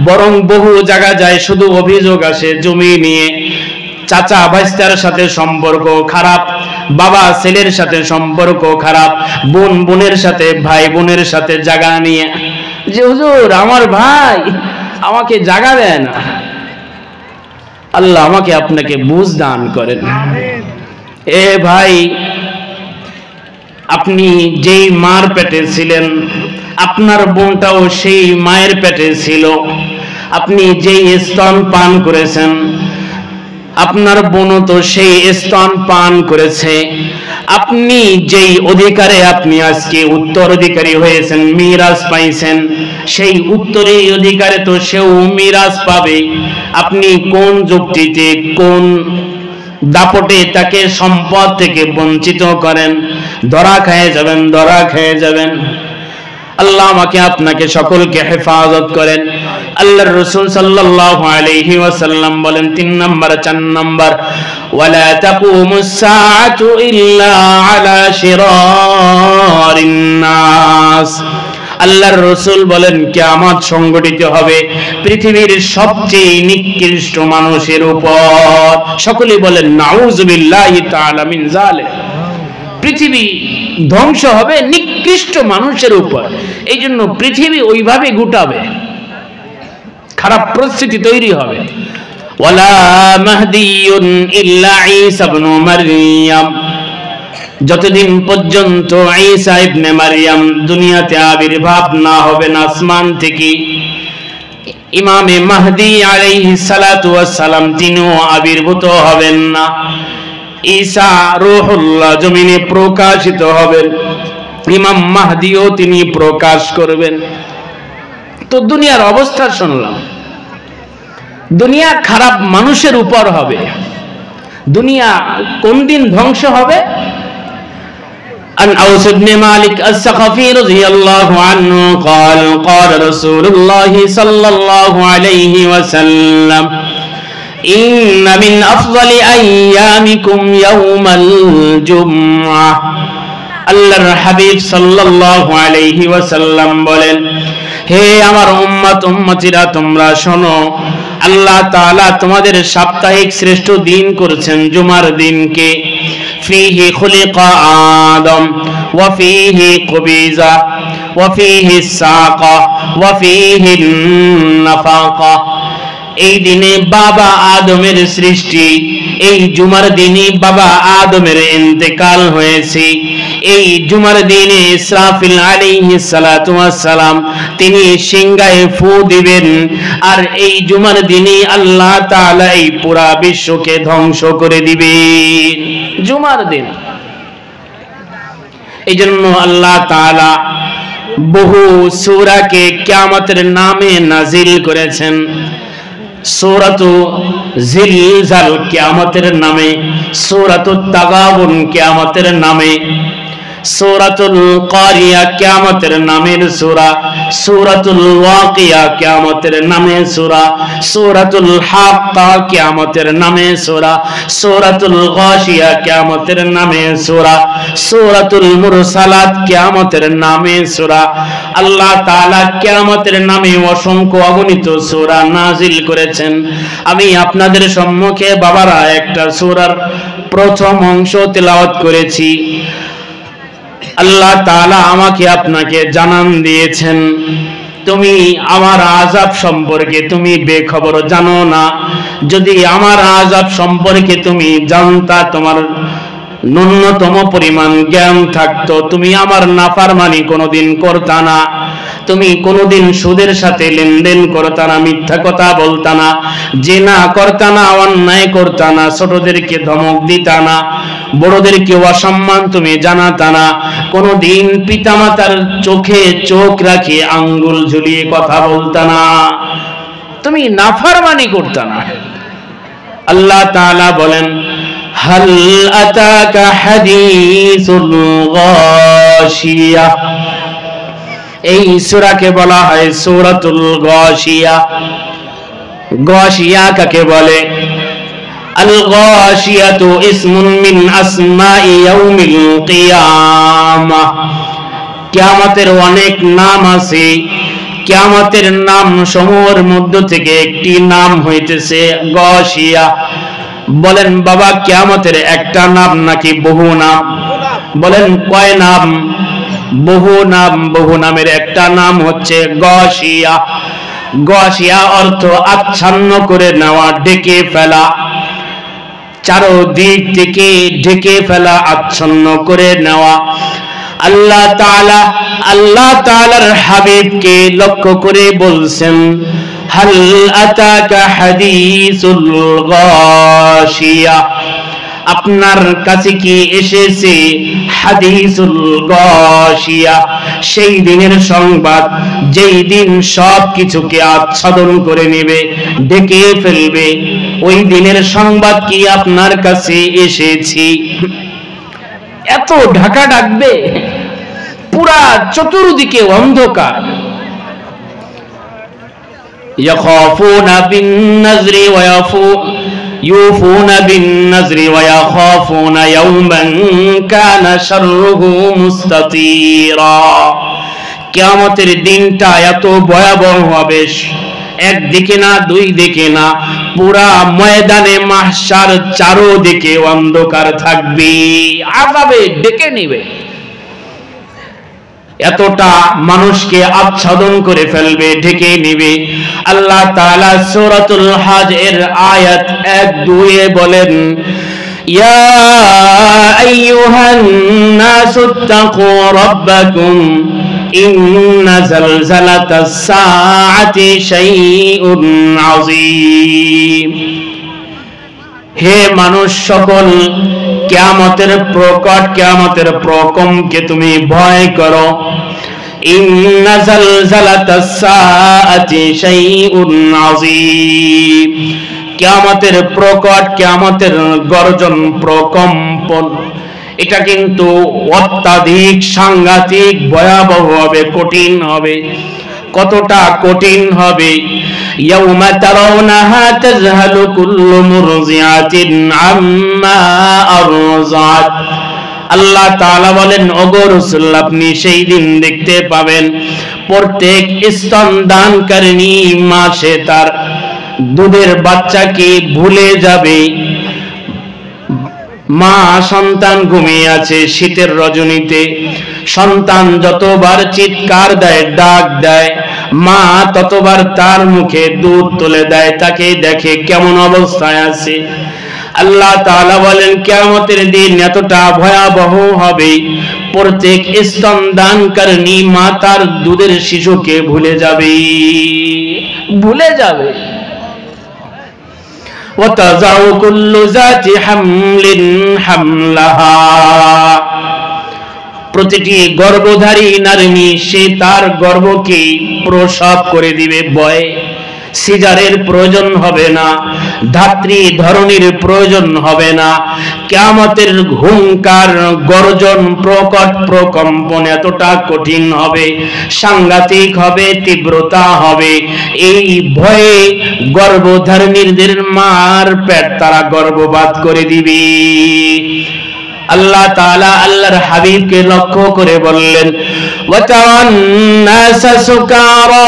বরং বহু জায়গা যায় শুধু অভিযোগ আসে জমি নিয়ে। চাচা ভাইস্তার সাথে সম্পর্ক খারাপ, বাবা ছেলের সাথে সম্পর্ক খারাপ, বোন বোনের সাথে, ভাই বোনের সাথে জায়গা নিয়ে, যে হুজুর আমার ভাই আমাকে জায়গা দেয় না। আল্লাহ আমাকে আপনাকে বুঝ দান করেন। এ ভাই, আপনি যেই মার পেটে ছিলেন, আপনার বোনটাও সেই মায়ের পেটে ছিল। আপনি যেই স্তন পান করেছেন, আপনার বোনও তো সেই স্তন পান করেছে। আপনি যেই অধিকারে আপনি আজকে উত্তরাধিকারী হয়েছেন, মিরাজ পাইছেন, সেই উত্তরে অধিকারে তো সেও মিরাজ পাবে। আপনি কোন যুক্তিতে, কোন দাপটে তাকে সম্পদ থেকে বঞ্চিত করেন? ধরা খেয়ে যাবেন, ধরা খেয়ে যাবেন। আল্লাহ আমাকে আপনাকে সকলকে হেফাজত করেন। আল্লাহর রাসূল সাল্লাল্লাহু আলাইহি ওয়াসাল্লাম বলেন 3 নাম্বার 4 নাম্বার, ওয়ালা তাকুমুস সাআতু ইল্লা আলা শিরারিন নাস। আল্লাহর রাসূল বলেন কিয়ামত সংঘটিত হবে পৃথিবীর সবচেয়ে নিকৃষ্ট মানুষের উপর। সকলেই বলেন নাউযুবিল্লাহি তাআলা মিন যালিক। পৃথিবী ধ্বংস হবে নিকৃষ্ট মানুষের উপর। এই জন্য পৃথিবী ওইভাবে গুটাবে, খারাপ পরিস্থিতি তৈরি হবে। ওয়ালা মাহদিয়ুন ইল্লা ঈসা ইবনে মারইয়াম। যতদিন পর্যন্ত ঈসা ইবনে মারইয়াম দুনিয়াতে আবির্ভাব না হবেন আসমান থেকে, ইমামে মাহদি আলাইহিস সালাতু ওয়াস সালাম তিনিও আবির্ভূত হবেন না। ঈসা রূহুল্লাহ জমিনে প্রকাশিত হবেন, ইমাম মাহদিও তিনি প্রকাশ করবেন। তো দুনিয়ার অবস্থা শুনলাম, দুনিয়া খারাপ মানুষের উপর হবে। দুনিয়া কোন দিন ধ্বংস হবে? عن أوس بن مالك الثقفي رضي الله عنه قال قال رسول الله صلى الله عليه وسلم إن من أفضل أيامكم يوم الجمعة। আল্লাহর হাবিব সাল্লাল্লাহু আলাইহি ওয়াসাল্লাম বলেন, হে আমার উম্মত উম্মতিরা, তোমরা শোনো, আল্লাহ তাআলা তোমাদের সাপ্তাহিক শ্রেষ্ঠ দিন করেছেন জুমার দিনকে। ফিহি খুলিকা আদম ওয়া ফিহি কুবিজা ওয়া ফিহি সাকা ওয়া ফিহি নাফাকা। এই দিনে বাবা আদমের সৃষ্টি, এই জুমার দিনে বাবা আদমের ইন্তেকাল হয়েছে। এই জুমার দিনে ইসরাফিল আলাইহিস সালাতু ওয়াস সালাম তিনি সিংহায় ফু দিবেন। আর এই জুমার দিনে আল্লাহ তাআলা এই পুরা বিশ্বকে ধ্বংস করে দিবেন। জুমার দিন। এই জন্য আল্লাহ তাআলা বহু সূরাকে কিয়ামতের নামে নাজিল করেছেন। সূরাতু জিলজাল কিয়ামতের নামে, সূরাতুত তাগাবুন কিয়ামতের নামে, সূরাতুল কারিয়া কিয়ামতের নামের সূরা, সূরাতুল ওয়াকিয়া কিয়ামতের নামের সূরা, সূরাতুল হাক্কা কিয়ামতের নামের সূরা, সূরাতুল গাশিয়া কিয়ামতের নামের সূরা, সূরাতুল মুরসালাত কিয়ামতের নামের সূরা। আল্লাহ তাআলা কিয়ামতের নামে অসংখ্য অগণিত সূরা নাজিল করেছেন। আমি আপনাদের সম্মুখে বাবারা একটা সূরার প্রথম অংশ তেলাওয়াত করেছি। আল্লাহ তাআলা আমাকে আপনাকে জানান দিয়েছেন, তুমি আমার আযাব সম্পর্কে তুমি বেখবর, জানো না। যদি আমার আযাব সম্পর্কে তুমি জানতা, তোমার ন্যূনতম পরিমাণ জ্ঞান থাকতো, তুমি আমার নাফরমানি কোনোদিন করতা না। তুমি কোনোদিন সুদের সাথে লেনদেন করতা না, মিথ্যা কথা বলতা না, জিনা করতা না, অন্যায় করতা না, ছোটদেরকে ধমক দিতা না, বড়দেরকে অসম্মান তুমি জানাতা না, কোনোদিন পিতামাতার চোখে চোখ রাখি আঙ্গুল ঝুলিয়ে কথা বলতা না, তুমি নাফরমানি করতা না। আল্লাহ তাআলা বলেন, হাল আতাকা হাদিসুল গাশিয়া, এই সূরাকে বলা হয় সূরাতুল গাশিয়া। গাশিয়া কাকে বলে? আল গাশিয়াতু ইসমুন মিন আসমাই ইয়াউমিল কিয়ামাহ। কিয়ামতের অনেক নাম আছে, কিয়ামতের নাম সমূহের মধ্য থেকে একটি নাম হইতেছে গাশিয়া। বলেন বাবা, কিয়ামতের একটা নাম নাকি বহু নাম? বলেন কয় নাম? বহু নাম। বহু নামের একটা নাম হচ্ছে গাশিয়া। গাশিয়া অর্থ আচ্ছন্ন করে নেওয়া, ঢেকে ফেলা, চারদিক থেকে ঢেকে ফেলা, আচ্ছন্ন করে নেওয়া। আল্লাহ তাআলার হাবিবকে লক্ষ্য করে বলছেন, হাল আতাকা হাদিসুল গাশিয়া, আপনার কাছে কি এসেছে হাদিসুল গাশিয়া, সেই দিনের সংবাদ যেই দিন সব কিছুকে আচ্ছাদন করে নেবে, ঢেকে ফেলবে, ওই দিনের সংবাদ কি আপনার কাছে এসেছে? এত ঢাকা ডাকবে, পুরা চতুর্দিকে অন্ধকার। ইয়াখাফুনা বিন নাজরি ওয়া ইউফুনা বিন নাজরি ওয়া ইয়াখাফুনা ইয়াওমান কানা শাররুহু মুস্তাতীরা। কিয়ামতের দিনটা এত ভয়াবহ হবে, একদিকে না, দুই দিকে না, পুরা ময়দানে মাহশার চারদিকে অন্ধকার থাকবে, আযাবে ডেকে নেবে, এতটা মানুষকে আচ্ছাদন করে ফেলবে, ঢেকে নেবে। আল্লাহ তাআলা সূরাতুল হজ এর আয়াত 1-2 এ বলেন, ইয়া আইয়ুহান নাসুত্তাকু রাব্বাকুম ইন্না জালজালাতাস সাআতি শাইউন আযীম। হে মানুষ সকল, কিয়ামতের প্রকট, কিয়ামতের প্রকমকে তুমি ভয় করো। ইন্না জালজালাতাস সাআতি শাইউন আযীম, কিয়ামতের প্রকট, কিয়ামতের গর্জন, প্রকম্পন, এটা কিন্তু অত্যাধিক সাংঘাতিক ভয়াবহ হবে, কঠিন হবে। কতটা কঠিন হবে? ইয়াউমা তারাউনাহা তাযহালু কুল্লু মুরজিআতিন আম্মা আরযাত। আল্লাহ তাআলা বলেন, ওগো রাসূল, আপনি সেই দিন দেখতে পাবেন প্রত্যেক স্তনদানকারিণী মা সে তার দুধের বাচ্চাকে ভুলে যাবে। মা সন্তান ঘুমিয়ে আছে শীতের রজনীতে, সন্তান যতবার চিৎকার দেয়, ডাক দেয়, মা ততবার তার মুখে দুধ তুলে দেয়, তাকে দেখে কেমন অবস্থায় আছে। আল্লাহ তাআলা বলেন, কিয়ামতের দিন এতটা ভয়াবহ হবে, প্রত্যেক স্তনদানকারিণী মা তার দুধের শিশুকে ভুলে যাবে, ভুলে যাবে। ওয়াতাযাউ কুল্লু যাতি হামলিন হামলাহা, প্রতিটি গর্ভধারী নারী সে তার গর্ভকে প্রসব করে দিবে ভয়ে। সিজারের প্রয়োজন হবে না, ধাত্রী ধরনীর প্রয়োজন হবে না। কিয়ামতের হুঙ্কার, গর্জন, প্রকট প্রকম্পন এতটা কঠিন হবে, সাংঘাতিক হবে, তীব্রতা হবে। এই ভয়ে গর্ভধারিণীদের মার পেট তারা গর্ভপাত করে দিবে। আল্লাহ তাআলা আল্লাহর হাবিবকে লক্ষ্য করে বললেন, ওয়াতারান নাসা সুকারা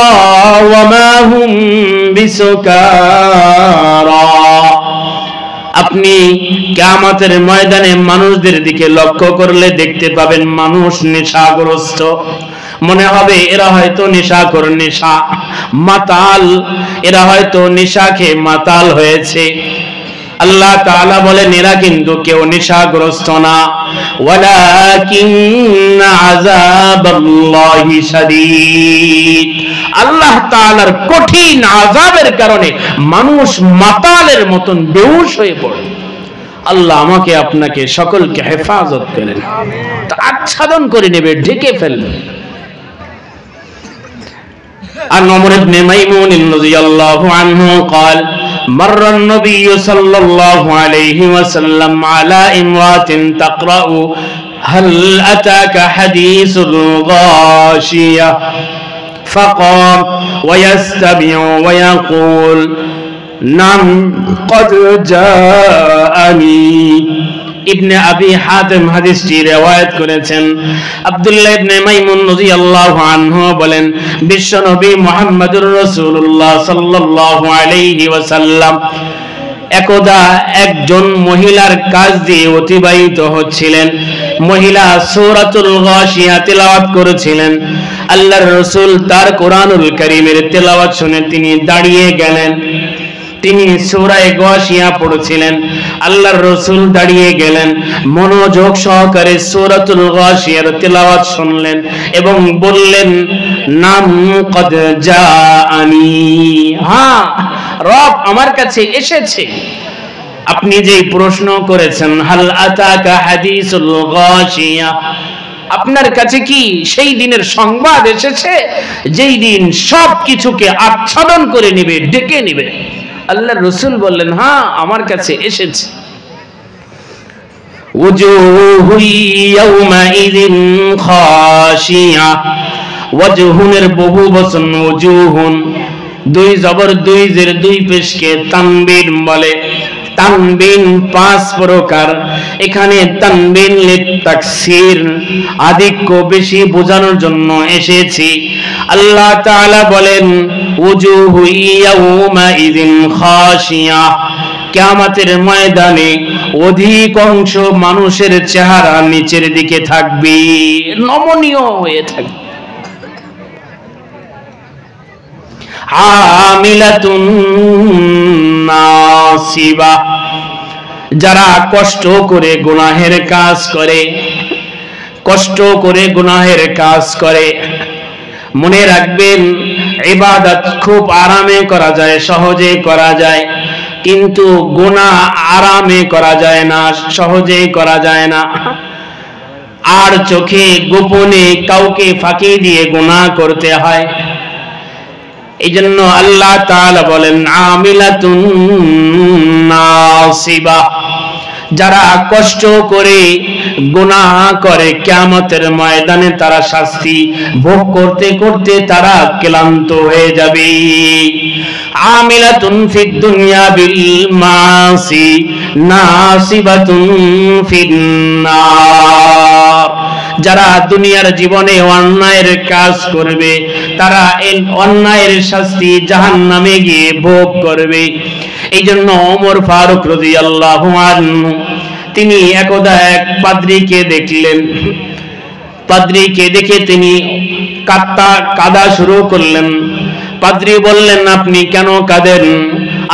ওয়া মা হুম বিসুকারা। আপনি কিয়ামতের ময়দানে মানুষদের দিকে লক্ষ্য করলে দেখতে পাবেন মানুষ নেশাগ্রস্ত। মনে হবে এরা হয়তো নেশাখোর, নেশা মাতাল, এরা হয়তো নেশা খেয়ে মাতাল হয়েছে। আল্লাহ তাআলা বলেন এরা কিন্তু কেউ নেশাগ্রস্ত না, ওয়ালাকিন্না আযাবাল্লাহি শাদীদ, আল্লাহ তাআলার কঠিন আযাবের কারণে মানুষ মাতালের মতন বেহুশ হয়ে পড়ে। আল্লাহ আমাকে আপনাকে সকলকে হেফাজত করেন, আচ্ছাদন করে নেবে, ঢেকে ফেলবে। عن عمرو بن ميمون رضي الله عنه قال مر النبي صلى الله عليه وسلم على امرأة تقرأ هل أتاك حديث الغاشية فقام ويستمع ويقول نعم قد جاءني। ইবনে আবি হাতিম হাদিসটি riwayat করেছেন। আব্দুল্লাহ ইবনে মাইমুন রাদিয়াল্লাহু আনহু বলেন বিশ্বনবী মুহাম্মদুর রাসূলুল্লাহ সাল্লাল্লাহু আলাইহি ওয়াসাল্লাম একদা একজন মহিলার কাজ দিয়ে অতিবাহিত হচ্ছিলেন। মহিলা সূরাতুল গাশিয়া তেলাওয়াত করেছিলেন। আল্লাহর রাসূল তার কোরআনুল কারীমের তেলাওয়াত শুনে তিনি দাঁড়িয়ে গেলেন। তিনি সূরা গাশিয়া পড়ছিলেন, আল্লাহর রাসূল দাঁড়িয়ে গেলেন, মনোযোগ সহকারে সূরাতুল গাশিয়ার তেলাওয়াত শুনলেন এবং বললেন নাম কদ জাআনি, হ্যাঁ রব আমার কাছে এসেছে। আপনি যেই প্রশ্ন করেছেন হাল আতাকা হাদিসুল গাশিয়া, আপনার কাছে কি সেই দিনের সংবাদ এসেছে যেই দিন সব কিছুকে আচ্ছাদন করে নেবে, ডেকে নেবে? আল্লাহর রাসূল বললেন হ্যাঁ আমার কাছে এসেছে। ওয়াজহু ইয়াউমাইযিন খাশিয়া, ওয়াজহুনের বহু বচন ওয়াজহুন, দুই জবর দুই জের দুই পেশকে তানবিন বলে। তানবিন পাঁচ প্রকার, এখানে তানবিন লিতাকসির আধিক্য বেশি বোঝানোর জন্য এসেছে। আল্লাহ তাআলা বলেন ওয়াজহু ইয়াউমাইযিন খাশিয়া, কিয়ামতের ময়দানে অধিকাংশ মানুষের চেহারা নিচের দিকে থাকবে, নমনীয় হয়ে থাকবে। আমিলাতুন নাসিবা, যারা কষ্ট করে গুনাহের কাজ করে, কষ্ট করে গুনাহের কাজ করে। মনে রাখবেন ইবাদত খুব আরামে করা যায়, সহজে করা যায়, কিন্তু গুনাহ আরামে করা যায় না, সহজে করা যায় না। আর চোখে গোপনে কাউকে ফাঁকি দিয়ে গুনাহ করতে হয়। এইজন্য আল্লাহ তাআলা বলেন আমিলাতুন নাসিবা, যারা কষ্ট করে গুনাহ করে কিয়ামতের ময়দানে তারা শাস্তি ভোগ করতে করতে তারা ক্লান্ত হয়ে যাবে। আমিলাতুন ফিদ দুনিয়া বিল মাসি নাসিবাতুন ফিন নার, যারা দুনিয়ার জীবনে অন্যায়ের কাজ করবে তারা এই অন্যায়ের শাস্তি জাহান্নামে গিয়ে ভোগ করবে। এই জন্য ওমর ফারুক রাদিয়াল্লাহু আনহু তিনি একদা এক পাদ্রীকে দেখলেন। পাদ্রীকে দেখে তিনি কাঁদা শুরু করলেন। পাদ্রী বললেন আপনি কেন কাঁদেন?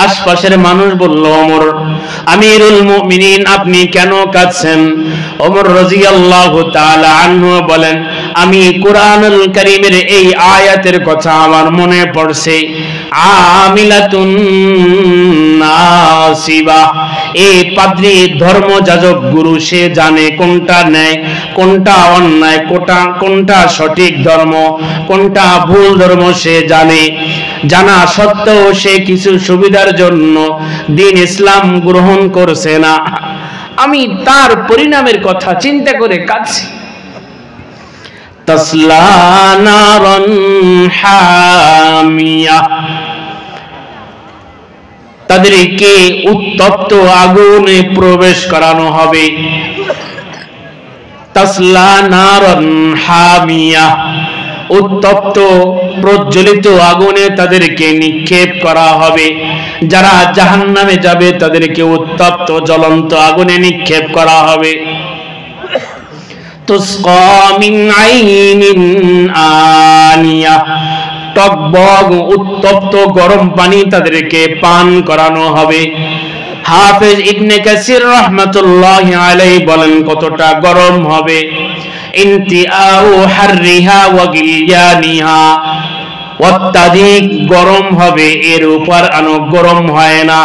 আশপাশের মানুষ বলল ওমর আমিরুল মুমিনিন আপনি কেন কাঁদছেন? ওমর রাদিয়াল্লাহু তাআলা আনহু বলেন আমি কুরআনুল কারীমের এই আয়াতের কথা আমার মনে পড়ছে, আমিলাতুন নাসিবা। এই পাদ্রী ধর্মযাজক গুরু, সে জানে কোনটা ন্যায় কোনটা অন্যায়, কোনটা সঠিক ধর্ম কোনটা ভুল ধর্ম, সে জানে। জানা সত্ত্বেও সে কিছু সুবিধার জন্য দ্বীন ইসলাম গ্রহণ করছে না। আমি তার পরিণামের কথা চিন্তা করে কাঁদছি। তাসলা নারান হামিয়া, তাদেরকে উত্তপ্ত আগুনে প্রবেশ করানো হবে। তাসলা নারান হামিয়া, উত্তপ্ত প্রজ্বলিত আগুনে তাদেরকে নিক্ষেপ করা হবে। যারা জাহান্নামে যাবে তাদেরকে উত্তপ্ত জ্বলন্ত আগুনে নিক্ষেপ করা হবে। তুসকা মিন আইনিন আনিয়া, টকবক উত্তপ্ত গরম পানি তাদেরকে পান করানো হবে। হাফেজ ইবনে কাসির রাহমাতুল্লাহি আলাইহি বলেন কতটা গরম হবে, ইনতিয়াউ হাররিহা ওয়া গিলয়ানিহা, অত্যাধিক গরম হবে, এর উপর আনো গরম হয় না।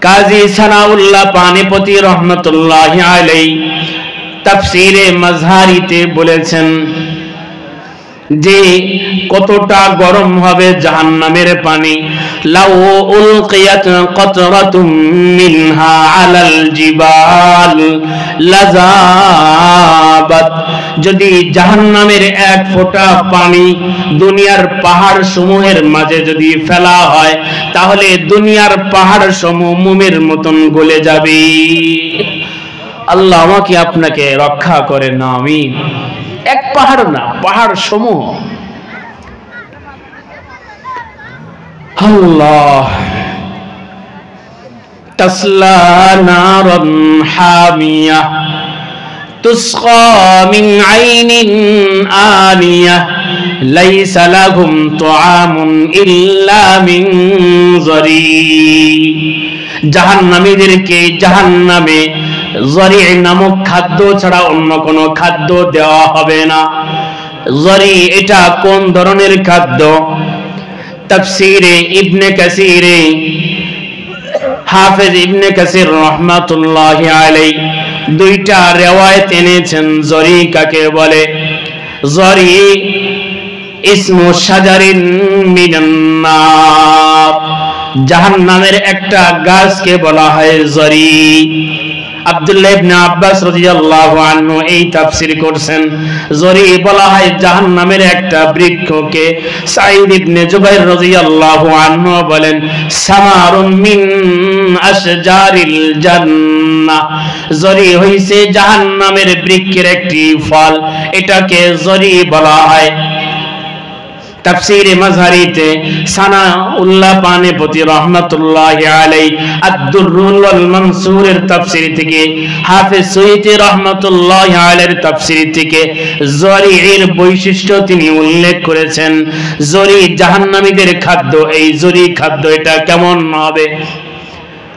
কাজী সানাউল্লাহ পানিপতি রহমতুল্লাহি আলাইহি তাফসীরে মাজহারিতে বলেছেন যে কতটা গরম হবে জাহান্নামের পানি। লাউ উলকিয়াত কতরাতুম মিনহা আলাল জিবাল লাযাবাত, যদি জাহান্নামের এক ফোঁটা পানি দুনিয়ার পাহাড় সমূহের মাঝে যদি ফেলা হয় তাহলে দুনিয়ার পাহাড় সমূহ মোমের মতন গলে যাবে। আল্লাহ আমাকে আপনাকে রক্ষা করেন, আমিন। এক পাহাড় না, পাহাড় সমূহ। আল্লাহ। তাসলা নারান হামিয়া তুসকা মিন আইনিন আনিয়া লাইসা লাহুম তুআমুন ইল্লা মিন যারি। জাহান্নামীদেরকে জাহান্নামে জরি নামক খাদ্য ছাড়া অন্য কোনো খাদ্য দেওয়া হবে না। জরি এটা কোন ধরনের খাদ্য? তাফসীরে ইবনে কাসিরে হাফেজ ইবনে কাসির রাহমাতুল্লাহি আলাইহি দুইটা riwayat এনেছেন জরি কাকে বলে। জরি ইসমু শাজারিন মিনান নার, জাহান্নামের একটা গাছকে বলা হয় জরি। আব্দুল্লাহ ইবনে আব্বাস রাদিয়াল্লাহু আনহু এই তাফসীর করছেন জরি বলা হয় জাহান্নামের একটা বৃক্ষকে। সাঈদ ইবনে জুবাইর রাদিয়াল্লাহু আনহু বলেন সামারুন মিন আশজারিল জান্নাহ, জরি হইছে জাহান্নামের বৃক্ষের একটি ফল, এটাকে জরি বলা হয়। তাফসীরে মাজহারিতে সানাউল্লাহ পানিপতি রাহমাতুল্লাহি আলাইহি আদ-দুররুল ওয়াল মানসুরের তাফসীর থেকে, হাফেজ সুয়ুতী রাহমাতুল্লাহি আলাইহির তাফসীর থেকে জরির বৈশিষ্ট্য তিনি উল্লেখ করেছেন। জরি জাহান্নামীদের খাদ্য। এই জরি খাদ্য এটা কেমন হবে?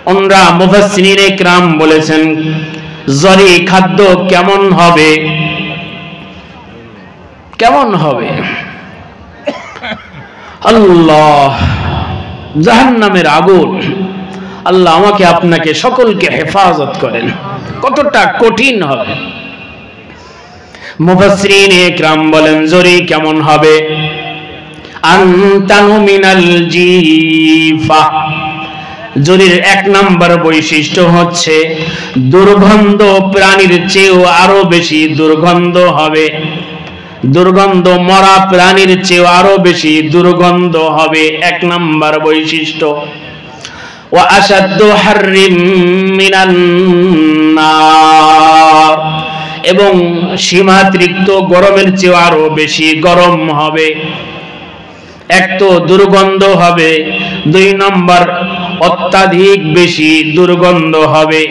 ওনারা মুফাসসিরিনে কিরাম বলেছেন জরি খাদ্য কেমন হবে? কেমন হবে? আল্লাহ, জাহান্নামের আগুন। আল্লাহ আমাকে আপনাকে সকলকে হেফাজত করেন। কতটা কঠিন হবে। মুফাসসিরিনে কিরাম বলেন জরি কেমন হবে? আনতানু মিনাল জিফা, জরির এক নাম্বার বৈশিষ্ট্য হচ্ছে দুর্গন্ধ প্রাণীর চেয়েও আরো বেশি দুর্গন্ধ হবে। দুর্গন্ধ মরা প্রাণীর চেয়ে আরো বেশি দুর্গন্ধ হবে, এক নাম্বার বৈশিষ্ট্য। ওয়া আশাদ্দু হাররিম মিনান নার, এবং সীমাতিরিক্ত গরমের চেয়ে আরো বেশি গরম হবে। এক তো দুর্গন্ধ হবে, দুই নম্বর অত্যাধিক বেশি দুর্গন্ধ হবে।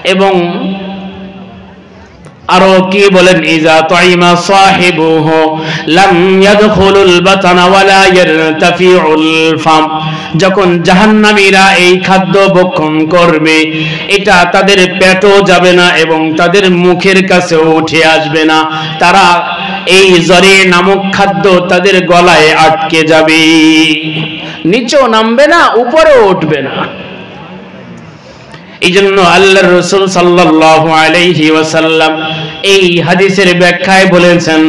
এবং আরো কি বলেন ইজা তাইমা সাহিবুহু লাম ইয়াদখুলুল বাতানা ওয়ালা ইয়ারতাফিউল ফাম, যখন জাহান্নামীরা এই খাদ্য ভক্ষণ করবে এটা তাদের পেটও যাবে না এবং তাদের মুখের কাছেও উঠে আসবে না। তারা এই জরি নামক খাদ্য তাদের গলায় আটকে যাবে, নিচেও নামবে না উপরেও উঠবে না। এইজন্য আল্লাহর রাসূল সাল্লাল্লাহু আলাইহি ওয়াসাল্লাম এই হাদিসের ব্যাখ্যায় বলেছেন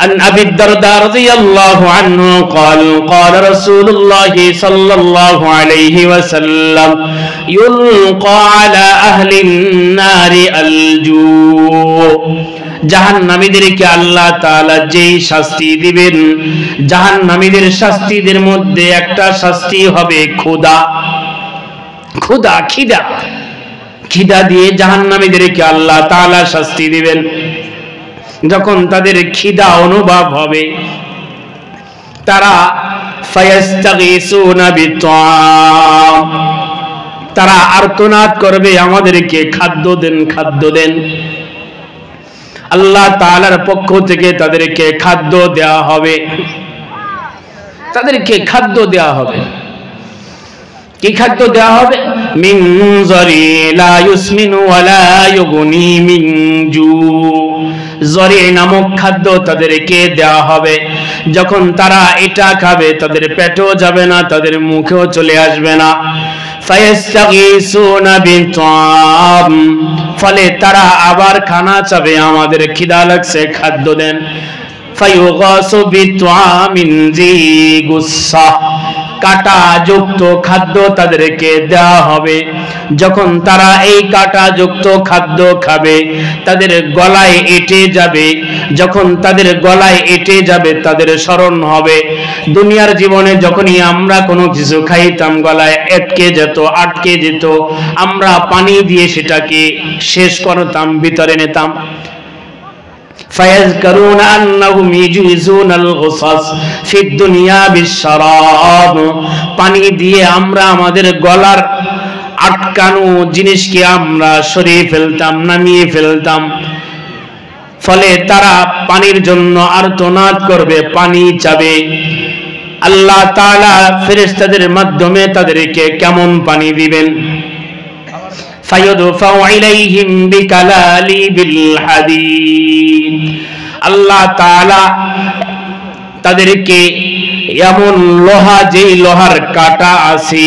আন আবি দারদা রাদিয়াল্লাহু আনহু قال قال رسول الله صلى الله عليه وسلم يلقى على اهل النار الجوع, জাহান্নামীদেরকে আল্লাহ তাআলা যেই শাস্তি দিবেন, জাহান্নামীদের শাস্তিদের মধ্যে একটা শাস্তি হবে ক্ষুধা। ক্ষুধা, খিদা, খিদা দিয়ে জাহান্নামীদেরকে আল্লাহ তাআলা শাস্তি দিবেন। যখন তাদের খিদা অনুভব হবে তারা ফায়াস্তাগীসুনা বিত্তাম, তারা আর্তনাদ করবে আমাদেরকে খাদ্য দেন, খাদ্য দেন। আল্লাহ তাআলার পক্ষ থেকে তাদেরকে খাদ্য দেওয়া হবে, তাদেরকে খাদ্য দেওয়া হবে। কি খাদ্য দেওয়া হবে? মিন জরি লা ইউসমিনু ওয়ালা ইউগনি মিন জু। জরি নামক খাদ্য তাদেরকে দেওয়া হবে। যখন তারা এটা খাবে তাদের পেটও যাবে না, তাদের মুখেও চলে আসবে না। ফায়াস্তাগীসুনা বিতাম, ফলে তারা আবার খানা চাবে, আমাদের খিদা লাগছে, খাদ্য দেন। ফায়ুগাসু বিতামিন জি গুসা, কাটা যুক্ত খাদ্য তাদেরকে দেওয়া হবে। যখন তারা এই কাটা যুক্ত খাদ্য খাবে তাদের গলায় এঁটে যাবে। যখন তাদের গলায় এঁটে যাবে তাদের স্মরণ হবে দুনিয়ার জীবনে যখনই আমরা কোনো কিছু খাইতাম গলায় আটকে যেত, আমরা পানি দিয়ে সেটাকে শেষ করতাম, ভিতরে নিতাম। فيذكرون أنهم يجوزون الغصص في الدنيا بالشراب, পানি দিয়ে আমরা আমাদের গলার আটকানো জিনিসকে আমরা সরিয়ে ফেলতাম, নামিয়ে ফেলতাম। ফলে তারা পানির জন্য আর্তনাদ করবে, পানি চাবে। আল্লাহ তাআলা ফেরেশতাদের মাধ্যমে তাদেরকে কেমন পানি দিবেন? ফায়ুদফাউ ইলাইহিম বিকালালিবিল হাদিদ, আল্লাহ তাআলা তাদেরকে এমন লোহা, যেই লোহার কাঁটা আছে,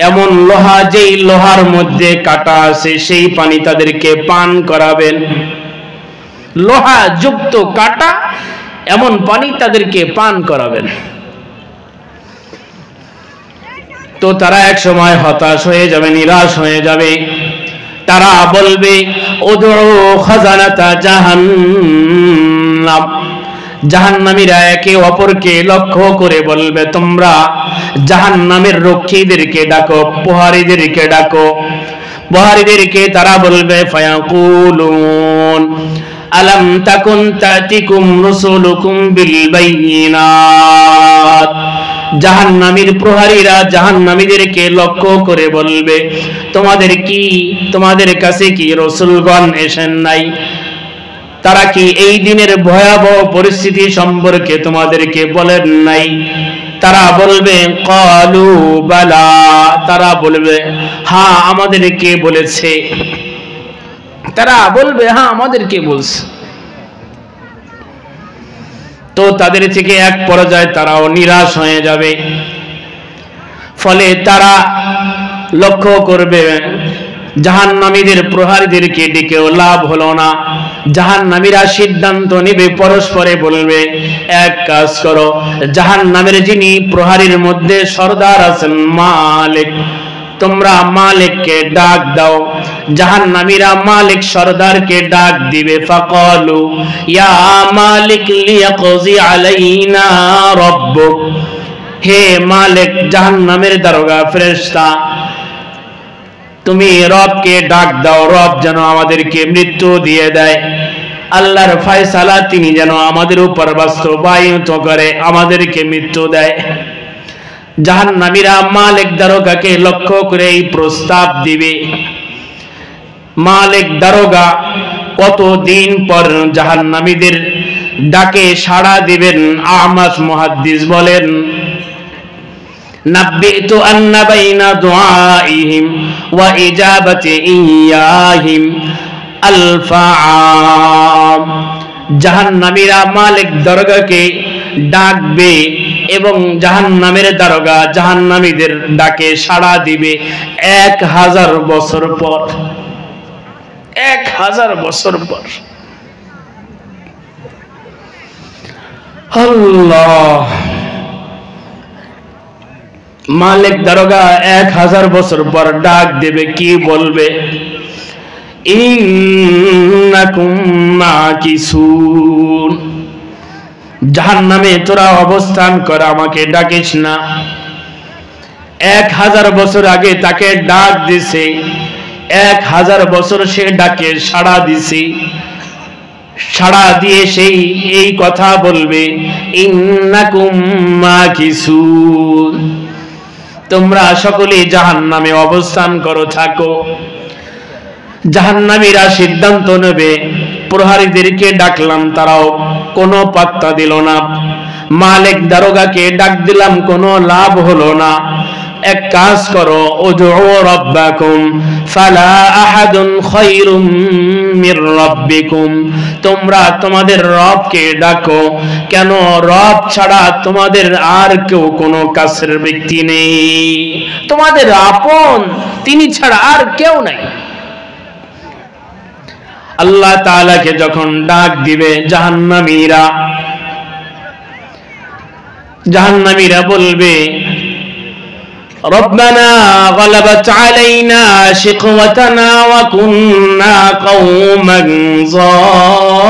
এমন লোহা যেই লোহার মধ্যে কাঁটা আছে, সেই পানি তাদেরকে পান করাবেন। লোহা যুক্ত কাঁটা এমন পানি তাদেরকে পান করাবেন। তো তারা এক সময় হতাশ হয়ে যাবে, নিরাশ হয়ে যাবে। তারা বলবে উদউ খাজানাতা জাহান্নাম, জাহান্নামীরা একে অপরকে লক্ষ্য করে বলবে তোমরা জাহান্নামের রক্ষীদেরকে ডাকো, প্রহরীদেরকে ডাকো। প্রহরীদেরকে তারা বলবে ফায়াকুলুন আলাম তাকুন তাতিকুম রুসুলুকুম বিল বাইয়িনাত, জাহান্নামীর প্রহরীরা জাহান্নামীদেরকে লক্ষ্য করে বলবে তোমাদের কাছে কি রাসূলগণ এসেন নাই? তারা কি এই দিনের ভয়াবহ পরিস্থিতি সম্পর্কে তোমাদেরকে বলেন নাই? তারা বলবে ক্বালু বালা, তারা বলবে হ্যাঁ আমাদেরকে বলেছে। তারা বলবে হ্যাঁ আমাদেরকে বলছে। তো তাদের থেকে এক পর্যায়ে তারাও নিরাশ হয়ে যাবে। ফলে তারা লক্ষ্য করবে জাহান্নামীদের প্রহরীদেরকে ডেকেও লাভ হলো না। জাহান্নামীরা সিদ্ধান্ত নেবে, পরস্পরে বলবে এক কাজ করো, জাহান্নামের যিনি প্রহরীর মধ্যে সর্দার আছেন মালিক, তোমরা মালিককে ডাক দাও। জাহান্নামীরা মালিক সর্দারকে ডাক দিবে। ফাকালু ইয়া মালিক লিয়াকজি আলাইনা রাব্বুক, হে মালিক, জাহান্নামের দারোগা ফেরেশতা, তুমি রবকে ডাক দাও, রব যেন আমাদেরকে মৃত্যু দিয়ে দেয়। আল্লাহর ফয়সালা তিনি যেন আমাদের উপর বাস্তবায়িত করে, আমাদেরকে মৃত্যু দেয়। জাহান্নামীরা মালিক দারোগাকে লক্ষ্য করে এই প্রস্তাব দিবে। মালিক দারোগা কতদিন পর জাহান্নামীদের ডাকে সাড়া দিবেন? আহমাস মুহাদ্দিস বলেন নাব্বিতু আন্না বাইনা দুআইহিম ওয়া ইজাবাতি ইয়াহিম আলফাআম, জাহান্নামীরা মালিক দারোগাকে ডাকবে এবং জাহান্নামের দারোগা জাহান্নামীদের ডাকে সাড়া দিবে 1000 বছর পর। 1000 বছর পর। আল্লাহ, মালিক দারোগা 1000 বছর পর ডাক দেবে, কি বলবে? ইন্নাকুম মাকিসুন, জাহান্নামে তোরা অবস্থান কর, আমাকে ডাকিস না। 1000 বছর আগে তাকে ডাক দিছে, 1000 বছর সে ডাকে সাড়া দিছে। সাড়া দিয়ে সেই এই কথা বলবে ইন্নাকুম মাকিসুন, তোমরা সকলে জাহান্নামে অবস্থান করো, থাকো। জাহান্নামীরা সিদ্ধান্ত নেবে, প্রহরীদেরকে ডাকলাম তারাও কোনো পাত্তা দিল না, মালিক দারোগাকে ডাক দিলাম কোনো লাভ হলো না। এক কাজ করো, উদউ রাব্বাকুম ফালা আহাদুন খায়রুম মির রাব্বিকুম, তোমরা তোমাদের রবকে ডাকো, কেন রব ছাড়া তোমাদের আর কেউ কোনো কাছের ব্যক্তি নেই, তোমাদের আপন তিনি ছাড়া আর কেউ নাই। আল্লাহ তাআলাকে যখন ডাক দিবে জাহান্নামীরা বলবে রব্বানা গালাবাত আলাইনা শিকওয়াতানা ওয়া কুননা কওমান যাল্লিন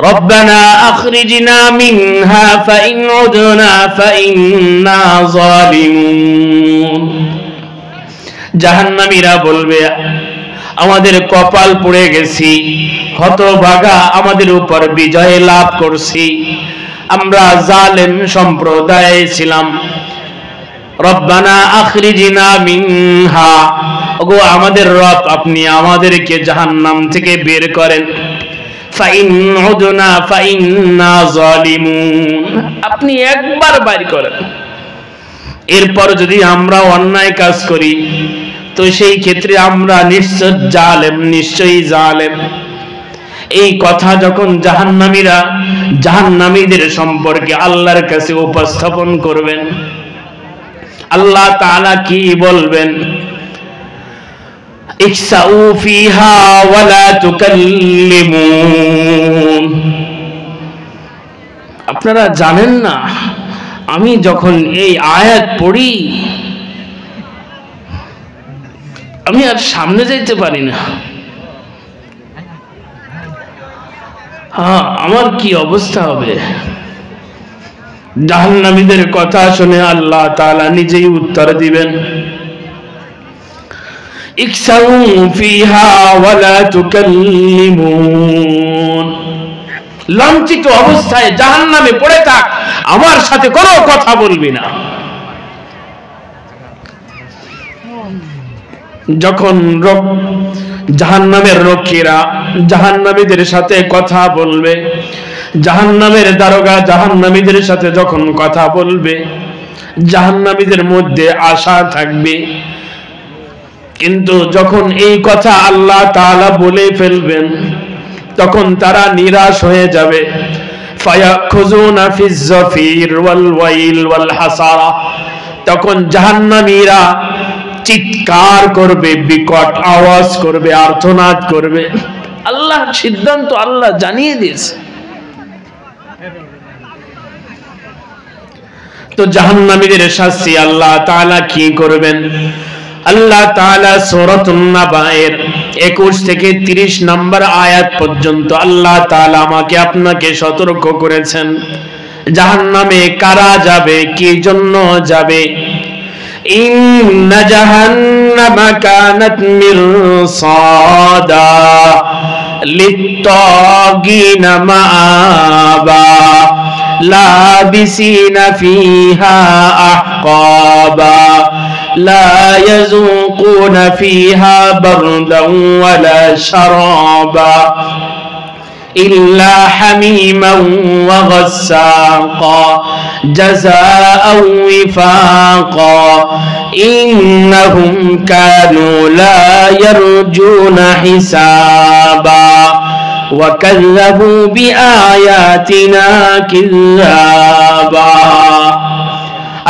রব্বানা আখরিজনা মিনহা ফাইন উদনা ফাইন্না যালিমুন। জাহান্নামীরা বলবে আমাদের কপাল পুড়ে গেছি, হতভাগা আমাদের উপর বিজয় লাভ করছি, আমরা জালেম সম্প্রদায় ছিলাম। রব্বানা আখরিজনা মিনহা, ওগো আমাদের রব আপনি আমাদেরকে জাহান্নাম থেকে বের করেন, ফাইন উদনা ফাইন্না যালিমুন, আপনি একবার বাইর করেন, এরপর যদি আমরা অন্যায় কাজ করি তো সেই ক্ষেত্রে আমরা নিশ্চয়ই জালেম। এই কথা যখন জাহান্নামীদের সম্পর্কে আল্লাহর কাছে উপস্থাপন করবেন, আল্লাহ তাআলা কি বলবেন? ইকসাউ ফিহা ওয়ালা তুকাল্লিমুন। আপনারা জানেন না, আমি যখন এই আয়াত পড়ি আমি আর সামনে যাইতে পারি না। আমার কি অবস্থা হবে? জাহান্নামীদের কথা শুনে আল্লাহ তাআলা নিজেই উত্তর দিবেন, ইকসাউ ফিহা ওয়ালা তুকাল্লিমুন, লাঞ্ছিত অবস্থায় জাহান্নামে পড়ে থাক, আমার সাথে কোনো কথা বলবি না। যখন জাহান্নামের রক্ষীরা জাহান্নামীদের সাথে কথা বলবে, জাহান্নামের দারোগা জাহান্নামীদের সাথে যখন কথা বলবে, জাহান্নামীদের মধ্যে আশা থাকবে, কিন্তু যখন এই কথা আল্লাহ তাআলা বলে ফেলবেন তখন তারা নিরাশ হয়ে যাবে। ফায়াখুযুনা ফিজ যাফির ওয়াল ওয়াইল ওয়াল হাসারা, তখন জাহান্নামীরা চিৎকার করবে, বিকট আওয়াজ করবে, আর্তনাদ করবে। আল্লাহর সিদ্ধান্ত আল্লাহ জানিয়ে দিয়েছে। তো জাহান্নামীদের শাস্তি আল্লাহ তাআলা কি করবেন? আল্লাহ তাআলা সূরাতুন নাবায়ের 21 থেকে 30 নম্বর আয়াত পর্যন্ত আল্লাহ তাআলা আমাকে আপনাকে সতর্ক করেছেন জাহান্নামে কারা যাবে, কি জন্য যাবে। ইন্না জাহান্নামা কানাত মিরসাদা লিত্তাগিনা মাআবা লাবিসিনা ফিহা আহকাবা লা ইয়াযুকুনা ফিহা বারদান ওয়ালা শারাবা ইল্লা হামিমান ওয়া গাসসাকা জাযাআন ওয়িফাকা ইন্নাহুম কানু লা ইয়ারজুনা হিসাবা ওয়া কাযযাবু বিআয়াতিনা কিযাবা।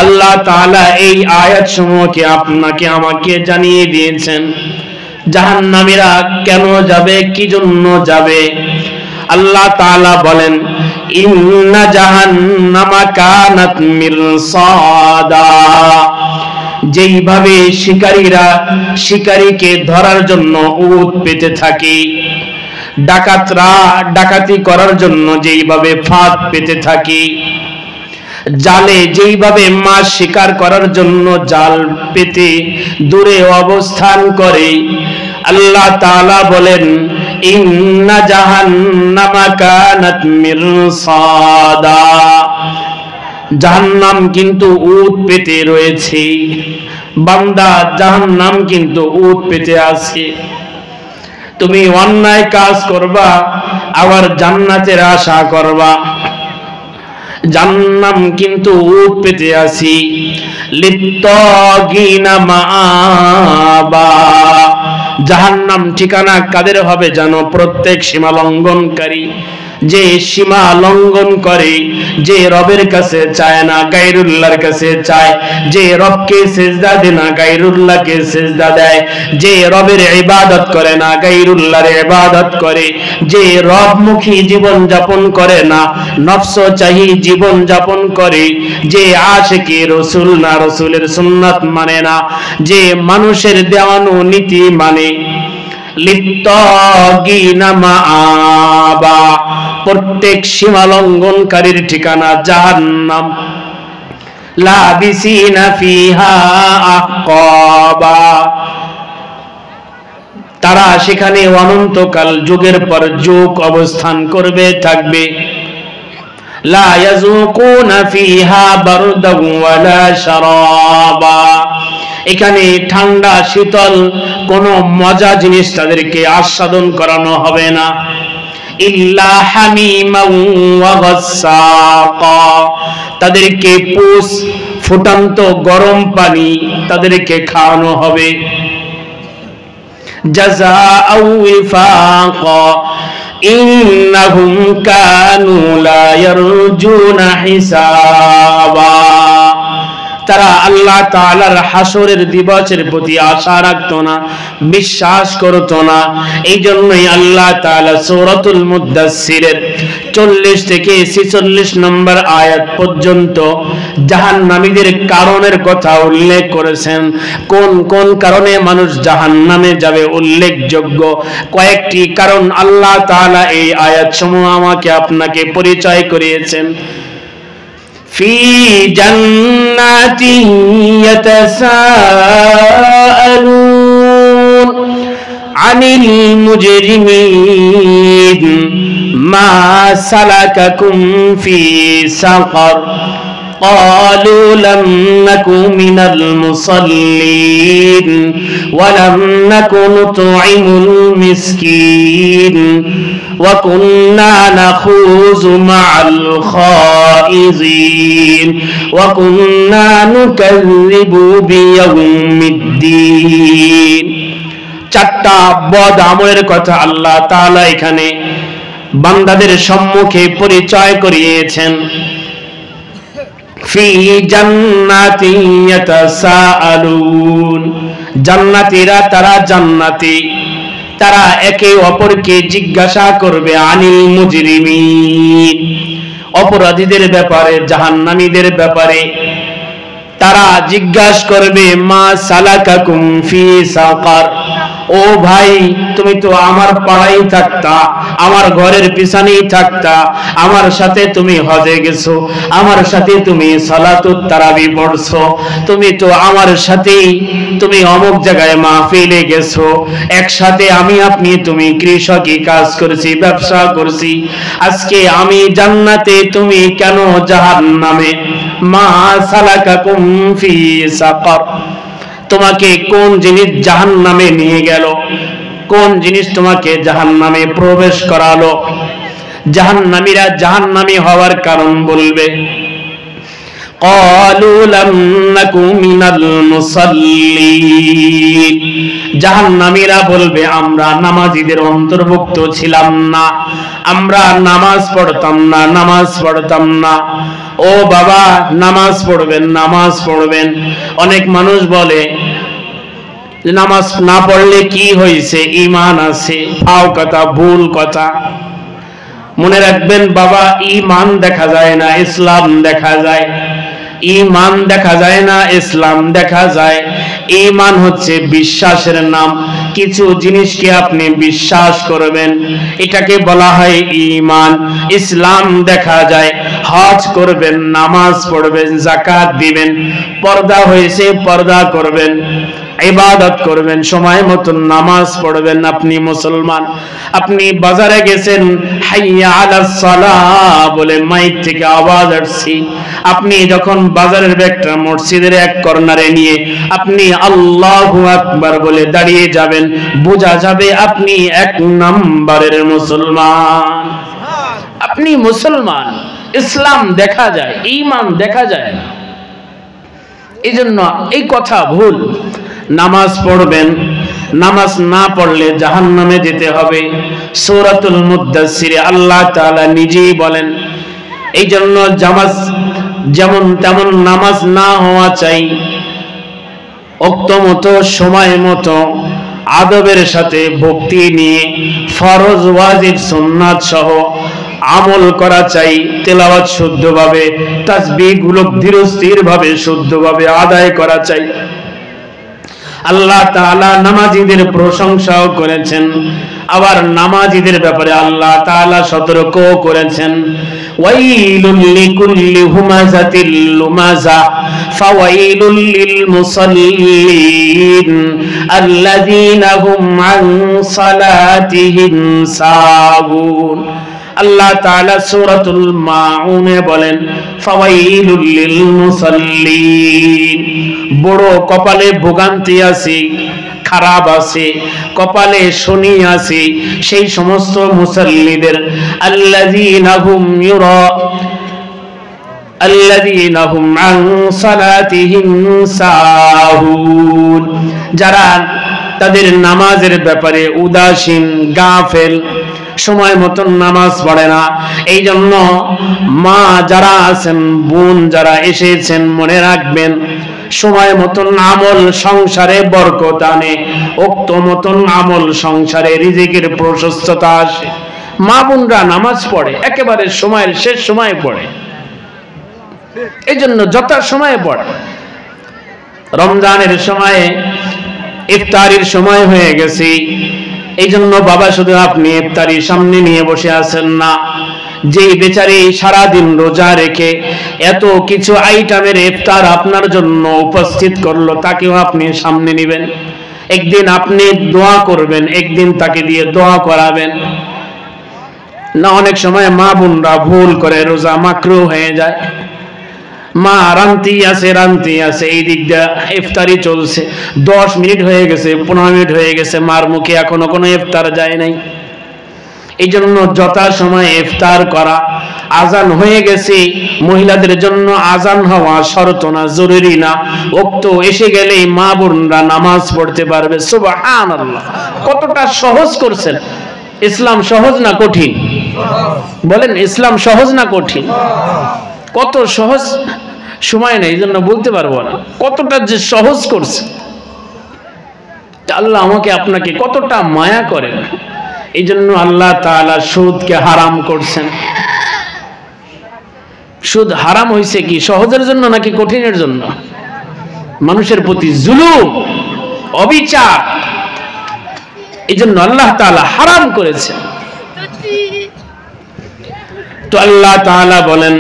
আল্লাহ তাআলা এই আয়াত সমূহকে আপনাকে আমাকে জানিয়ে দিয়েছেন জাহান্নামীরা কেন যাবে, কি জন্য যাবে। আল্লাহ তাআলা বলেন, ইন্না জাহান্নামা কানাত মিরসাদা, যেইভাবে শিকারীরা শিকারীকে ধরার জন্য উট পেতে থাকে, ডাকাতরা ডাকাতি করার জন্য যেইভাবে ফাঁদ পেতে থাকে, জালে যেইভাবে মাছ শিকার করার জন্য জাল পেতে দূরে অবস্থান করে, আল্লাহ তাআলা বলেন ইন্না জাহান্নামা কানাত মিরসাদা, জাহান্নাম কিন্তু উট পেতে রয়েছে। বান্দা, জাহান্নাম কিন্তু উট পেতে আছে। তুমি অন্যায় কাজ করবা, আবার জান্নাতের আশা করবা, জাহান্নাম কিন্তু উট পেতে আছি। লিত্তাগিনা মাআবা, জাহান্নাম ঠিকানা কাদের হবে জানো? প্রত্যেক সীমা লঙ্ঘনকারী, যে সীমা লঙ্ঘন করে, যে রবের কাছে চায় না, গায়রুল্লাহর কাছে চায়, যে রবকে সিজদা দেয় না, গায়রুল্লাহকে সিজদা দেয়, যে রবের ইবাদত করে না, গায়রুল্লাহর ইবাদত করে, যে রবমুখী জীবন যাপন করে না, নফসচাহী জীবন যাপন করে, যে আশিকি রাসূল না, রাসূলের সুন্নাত মানে না, যে মানুষের দেওয়ানো নীতি মানে, লিত্তাগিনা মাআবা, প্রত্যেক সীমা লঙ্ঘনকারীর ঠিকানা জাহান্নাম। লাবিসিনা ফিহা আহকাবা, তারা সেখানে অনন্তকাল যুগের পর যুগ অবস্থান করবে, থাকবে। লা ইয়াযুকুনা ফিহা বারদান ওয়ালা শারাবা, এখানে ঠান্ডা শীতল কোনো মজা জিনিস তাদেরকে আস্বাদন করানো হবে না। ইল্লা হামিমান ওয়া গাসসাকা, তাদেরকে পুষ ফুটান্ত গরম পানি তাদেরকে খাওয়ানো হবে। জাযাআউ ওয়িফাকা ইন্নাহুম কানু লা ইয়ারজুনা হিসাবা, তারা আল্লাহ তাআলার হাসরের দিবসের প্রতি আশা রাখতো না, বিশ্বাস করতো না। এই জন্যই আল্লাহ তাআলা সূরাতুল মুদ্দাসসিরের 40 থেকে 46 নম্বর আয়াত পর্যন্ত জাহান্নামীদের কারণের কথা উল্লেখ করেছেন। কোন কোন কারণে মানুষ জাহান্নামে যাবে উল্লেখযোগ্য কয়েকটি কারণ আল্লাহ তাআলা এই আয়াতসমূহ আমাকে আপনাকে পরিচয় করিয়েছেন। في جنات يتساءلون عن المجرمين ما سلككم في سقر قالوا لم نك من المصلين ولم نك نطعم المسكين وكنا نخوض مع الخائضين وكنا نكذب بيوم الدين। চারটা বদ আমলের কথা আল্লাহ তাআলা এখানে বান্দাদের সম্মুখে পরিচয় করিয়েছেন। ফি জান্নাতি ইয়াতাসাআলুন, জান্নাতীরা তারা জান্নাতি, তারা একে অপরকে জিজ্ঞাসা করবে আনিল মুজরিমিন, অপরাধীদের ব্যাপারে, জাহান্নামীদের ব্যাপারে। তারা জিজ্ঞাসা করবে মা সালাকাকুম ফি সাকার, ও ভাই তুমি তো আমার পাড়ায় থাকতা, আমার ঘরের পিছনেই থাকতা, আমার সাথে তুমি হজে গেছো, আমার সাথে তুমি সালাতুত তারাবি পড়ছো, তুমি তো আমার সাথেই তুমি অমুক জায়গায় মাহফিলে গেছো, একসাথে আমি আপনি তুমি কৃষকি কাজ করছি, ব্যবসা করছি, আজকে আমি জান্নাতে, তুমি কেন জাহান্নামে? মা সালাকাকুম ফি সাকার, তোমাকে কোন জিনিস জাহান্নামে নিয়ে গেল? কোন জিনিস তোমাকে জাহান্নামে প্রবেশ করালো? জাহান্নামীরা জাহান্নামী হওয়ার কারণ বলবে। قالوا لم نكن من المصلين, জাহান্নামীরা বলবে আমরা নামাজীদের অন্তর্ভুক্ত ছিলাম না, আমরা নামাজ পড়তাম না, নামাজ পড়তাম না। ও বাবা নামাজ পড়বেন, নামাজ পড়বেন। অনেক মানুষ বলে নামাজ না পড়লে কি হয়েছে, ঈমান আছে। ফাও কথা, ভুল কথা। মনে রাখবেন বাবা, ঈমান দেখা যায় না, ইসলাম দেখা যায়। ঈমান দেখা যায় না, ইসলাম দেখা যায়। ঈমান হচ্ছে বিশ্বাসের নাম। কিছু জিনিসকে আপনি বিশ্বাস করবেন, এটাকে বলা হয় ঈমান। ইসলাম দেখা যায়, হজ করবেন, নামাজ পড়বেন, যাকাত দিবেন, পর্দা হয়েছে পর্দা করবেন, ইবাদত করবেন, সময় মতো নামাজ পড়বেন, আপনি মুসলমান। আপনি বাজারে গেছেন, হাইয়া আলাস সালাহ বলে মাইক থেকে আওয়াজ আসছে, আপনি যখন বাজারের একটা মসজিদের এক কর্নারে নিয়ে আপনি আল্লাহু আকবার বলে দাঁড়িয়ে যাবেন, বোঝা যাবে আপনি এক নম্বরের মুসলমান, আপনি মুসলমান। ইসলাম দেখা যায়, ঈমান দেখা যায় না। এই জন্য এই কথা ভুল। নামাজ পড়বেন, নামাজ না পড়লে জাহান্নামে যেতে হবে। সূরাতুল মুদ্দাসসিরে আল্লাহ তাআলা নিজেই বলেন, এই জন্য জামাজ যেমন তেমন নামাজ না হওয়া চাই, ওক্ত মতো সময় মতো আদবের সাথে ভক্তি নিয়ে ফরজ ওয়াজিব সুন্নাত সহ আমল করা চাই। তেলাওয়াত শুদ্ধভাবে, তাসবিহ গুলো ধীরস্থির ভাবে শুদ্ধভাবে আদায় করা চাই। আল্লাহ তাআলা নামাজীদের প্রশংসাও করেছেন, আবার নামাজীদের ব্যাপারে আল্লাহ তাআলা সতর্ক করেছেন, ওয়াইলুল লিকুল্লি হুমাযাতিল লুমাযা ফাওয়াইলুল লিল মুসাল্লিন আল্লাযীনা হুম আন সালাতিহিম সাহুন। আল্লাহ তাআলা সূরাতুল মাউনে বলেন, ফাওয়াইলুল লিল মুসাল্লিন, বড় কপালে ভোগান্তি আছে, খারাপ আছে, কপালে শনি আছে সেই সমস্ত মুসাল্লিদের, আল্লাযীনা হুম আন সালাতিহিম সাহুন, যারা তাদের নামাজের ব্যাপারে উদাসীন, গাফেল, সময় মতন নামাজ পড়ে না। এই জন্য মা যারা আছেন, বোন যারা এসেছেন, মনে রাখবেন সময় মতন আমল সংসারে বরকত আনে, ওক্ত মতন আমল সংসারে রিজিকের প্রশস্ততা আসে। মা বোনরা নামাজ পড়ে একেবারে সময়ের শেষ সময়ে পড়ে, এই জন্য যথা সময়ে পড়ে। রমজানের সময়ে ইফতারির সময় হয়ে গেছে, এই জন্য বাবা শুধু আপনি ইফতারির সামনে নিয়ে বসে আছেন না, যেই বেচারি সারাদিন রোজা রেখে এত কিছু আইটেমের ইফতার আপনার জন্য উপস্থিত করলো, তাকেও আপনি সামনে নেবেন। একদিন আপনি দোয়া করবেন, একদিন তাকে দিয়ে দোয়া করাবেন না। অনেক সময় মা বোনরা ভুল করে, রোজা মাকরুহ হয়ে যায়। মা রান্তি আছে, এই দিক দিয়ে ইফতারি চলছে, 10 মিনিট হয়ে গেছে, 15 মিনিট হয়ে গেছে, মার মুখে এখনো কোনো ইফতার যায় নাই। এই জন্য যথা সময় ইফতার করা। আজান হয়ে গেছে, মহিলাদের জন্য আজান হওয়া শর্ত না, জরুরি না, ওক্ত এসে গেলেই মা বোনরা নামাজ পড়তে পারবে। সুবহানাল্লাহ, কতটা সহজ করছেন। ইসলাম সহজ না কঠিন? বলেন, ইসলাম সহজ না কঠিন? কত সহজ, সময় নেই এই জন্য বলতে পারবো না কতটা যে সহজ করছে। আল্লাহ আমাকে আপনাকে কতটা মায়া করেন, এই জন্য আল্লাহ তাআলা সুদকে হারাম করছেন। সুদ হারাম হয়েছে কি সহজের জন্য নাকি কঠিনের জন্য? মানুষের প্রতি জুলুম, অবিচার, এই জন্য আল্লাহ তাআলা হারাম করেছেন। তো আল্লাহ তাআলা বলেন,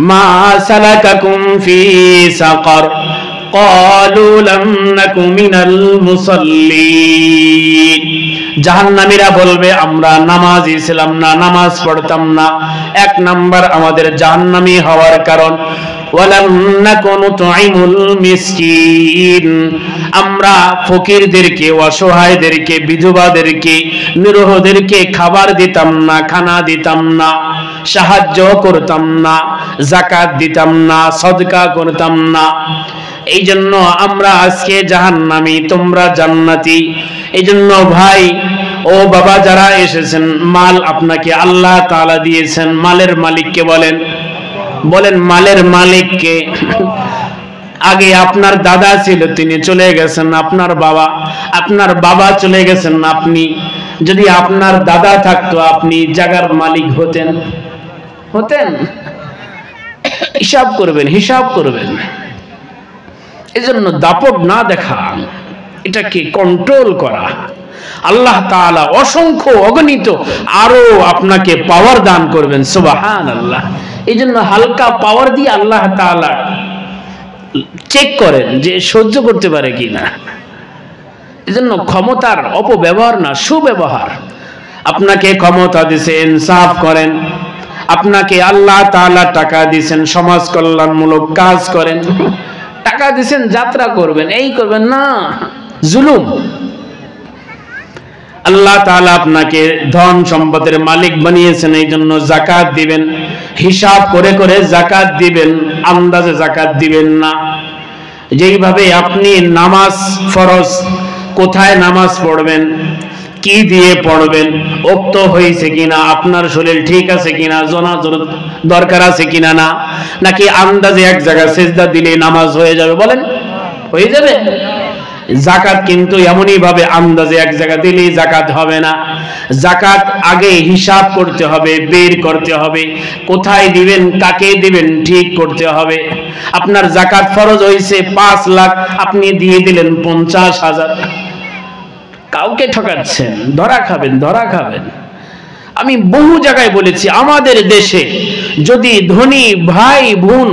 মা সালাকাকুম ফি সাকার ক্বালু লাম নাকু মিনাল মুসাল্লিন। জাহান্নামীরা বলবে, আমরা নামাজি ছিলাম না, নামাজ পড়তাম না। 1 নাম্বার আমাদের জাহান্নামী হওয়ার কারণ, ওয়ালাম নাকু নুতঈমুল মিসকিন, আমরা ফকিরদেরকে, অসহায়দেরকে, বিধবাদেরকে, নিরহদেরকে খাবার দিতাম না, খানা দিতাম না, সাহায্য করতাম না, যাকাত দিতাম না, সদকা করতাম না। এই জন্য আমরা আজকে জাহান্নামী, তোমরা জান্নাতি। এই জন্য ভাই ও বাবা যারা এসেছেন, মাল আপনাকে আল্লাহ তাআলা দিয়েছেন, মালের মালিককে বলেন, বলেন মালের মালিককে। আগে আপনার দাদা ছিল, তিনি চলে গেছেন, আপনার বাবা চলে গেছেন, আপনি যদি আপনার দাদা থাকতো আপনি জায়গার মালিক হতেন? হিসাব করবেন। এজন্য দাপট না দেখা, এটাকে কন্ট্রোল করা। আল্লাহ তাআলা অসংখ্য অগণিত আরো আপনাকে পাওয়ার দান করবেন। সুবহানাল্লাহ। এই জন্য হালকা পাওয়ার দিয়ে আল্লাহ তাআলা চেক করেন যে সহ্য করতে পারে কিনা। এই জন্য ক্ষমতার অপব্যবহার না, সুব্যবহার। আপনাকে ক্ষমতা দিয়েছে, ইনসাফ করেন। আপনাকে আল্লাহ তাআলা টাকা দিয়েছেন, সমাজ কল্যাণমূলক কাজ করেন। টাকা দিয়েছেন যাত্রা করবেন, এই করবেন না, জুলুম। আল্লাহ তাআলা আপনাকে ধন সম্পদের মালিক বানিয়েছেন, এই জন্য যাকাত দিবেন, হিসাব করে করে যাকাত দিবেন, আন্দাজে যাকাত দিবেন না। যেইভাবে আপনি নামাজ ফরজ, কোথায় নামাজ পড়বেন, কি দিয়ে পড়বেন, ওক্ত হয়েছে কিনা, আপনার শরীর ঠিক আছে কিনা, জনাজর দরকার আছে কিনা, না নাকি আন্দাজে এক জায়গায় সিজদা দিলে নামাজ হয়ে যাবে? বলেন, হয়ে যাবে? যাকাত কিন্তু এমনই ভাবে আন্দাজে এক জায়গা দিলেই যাকাত হবে না। যাকাত আগে হিসাব করতে হবে, বের করতে হবে, কোথায় দিবেন, কাকে দিবেন, ঠিক করতে হবে। আপনার যাকাত ফরজ হয়েছে 5 লাখ, আপনি দিয়ে দিলেন 50,000, কাউকে ঠকাচ্ছেন, ধরা খাবেন, ধরা খাবেন। আমি বহু জায়গায় বলেছি, আমাদের দেশে যদি ধনী ভাই বোন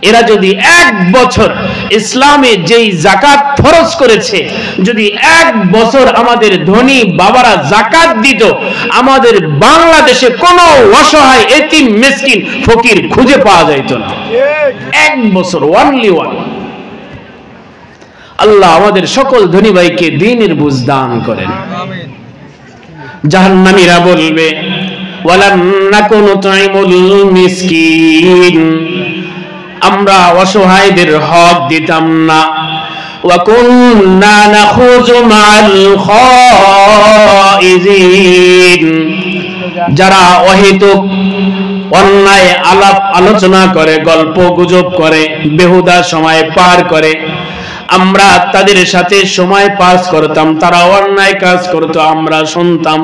এরা যদি 1 বছর ইসলামে যেই যাকাত ফরজ করেছে, যদি 1 বছর আমাদের ধনী বাবারা যাকাত দিত, আমাদের বাংলাদেশে কোনো অসহায় এতিম মিসকিন ফকির খুঁজে পাওয়া যাইত না। 1 বছর, অনলি ওয়ান। আল্লাহ আমাদের সকল ধনী ভাইকে দ্বীনের বুঝ দান করেন। জাহান্নামীরা বলবে, ওয়ালাম নাকুন তুইমুল মিসকিন, আমরা অসহায়দের হক দিতাম না। ওয়া কুননা নাখুযু মা'আল খাইজিন, যারা অহেতুক অন্যায় আলাপ আলোচনা করে, গল্প গুজব করে, বেহুদা সময় পার করে, আমরা তাদের সাথে সময় পাস করতাম। তারা অন্যায় কাজ করতো, আমরা শুনতাম,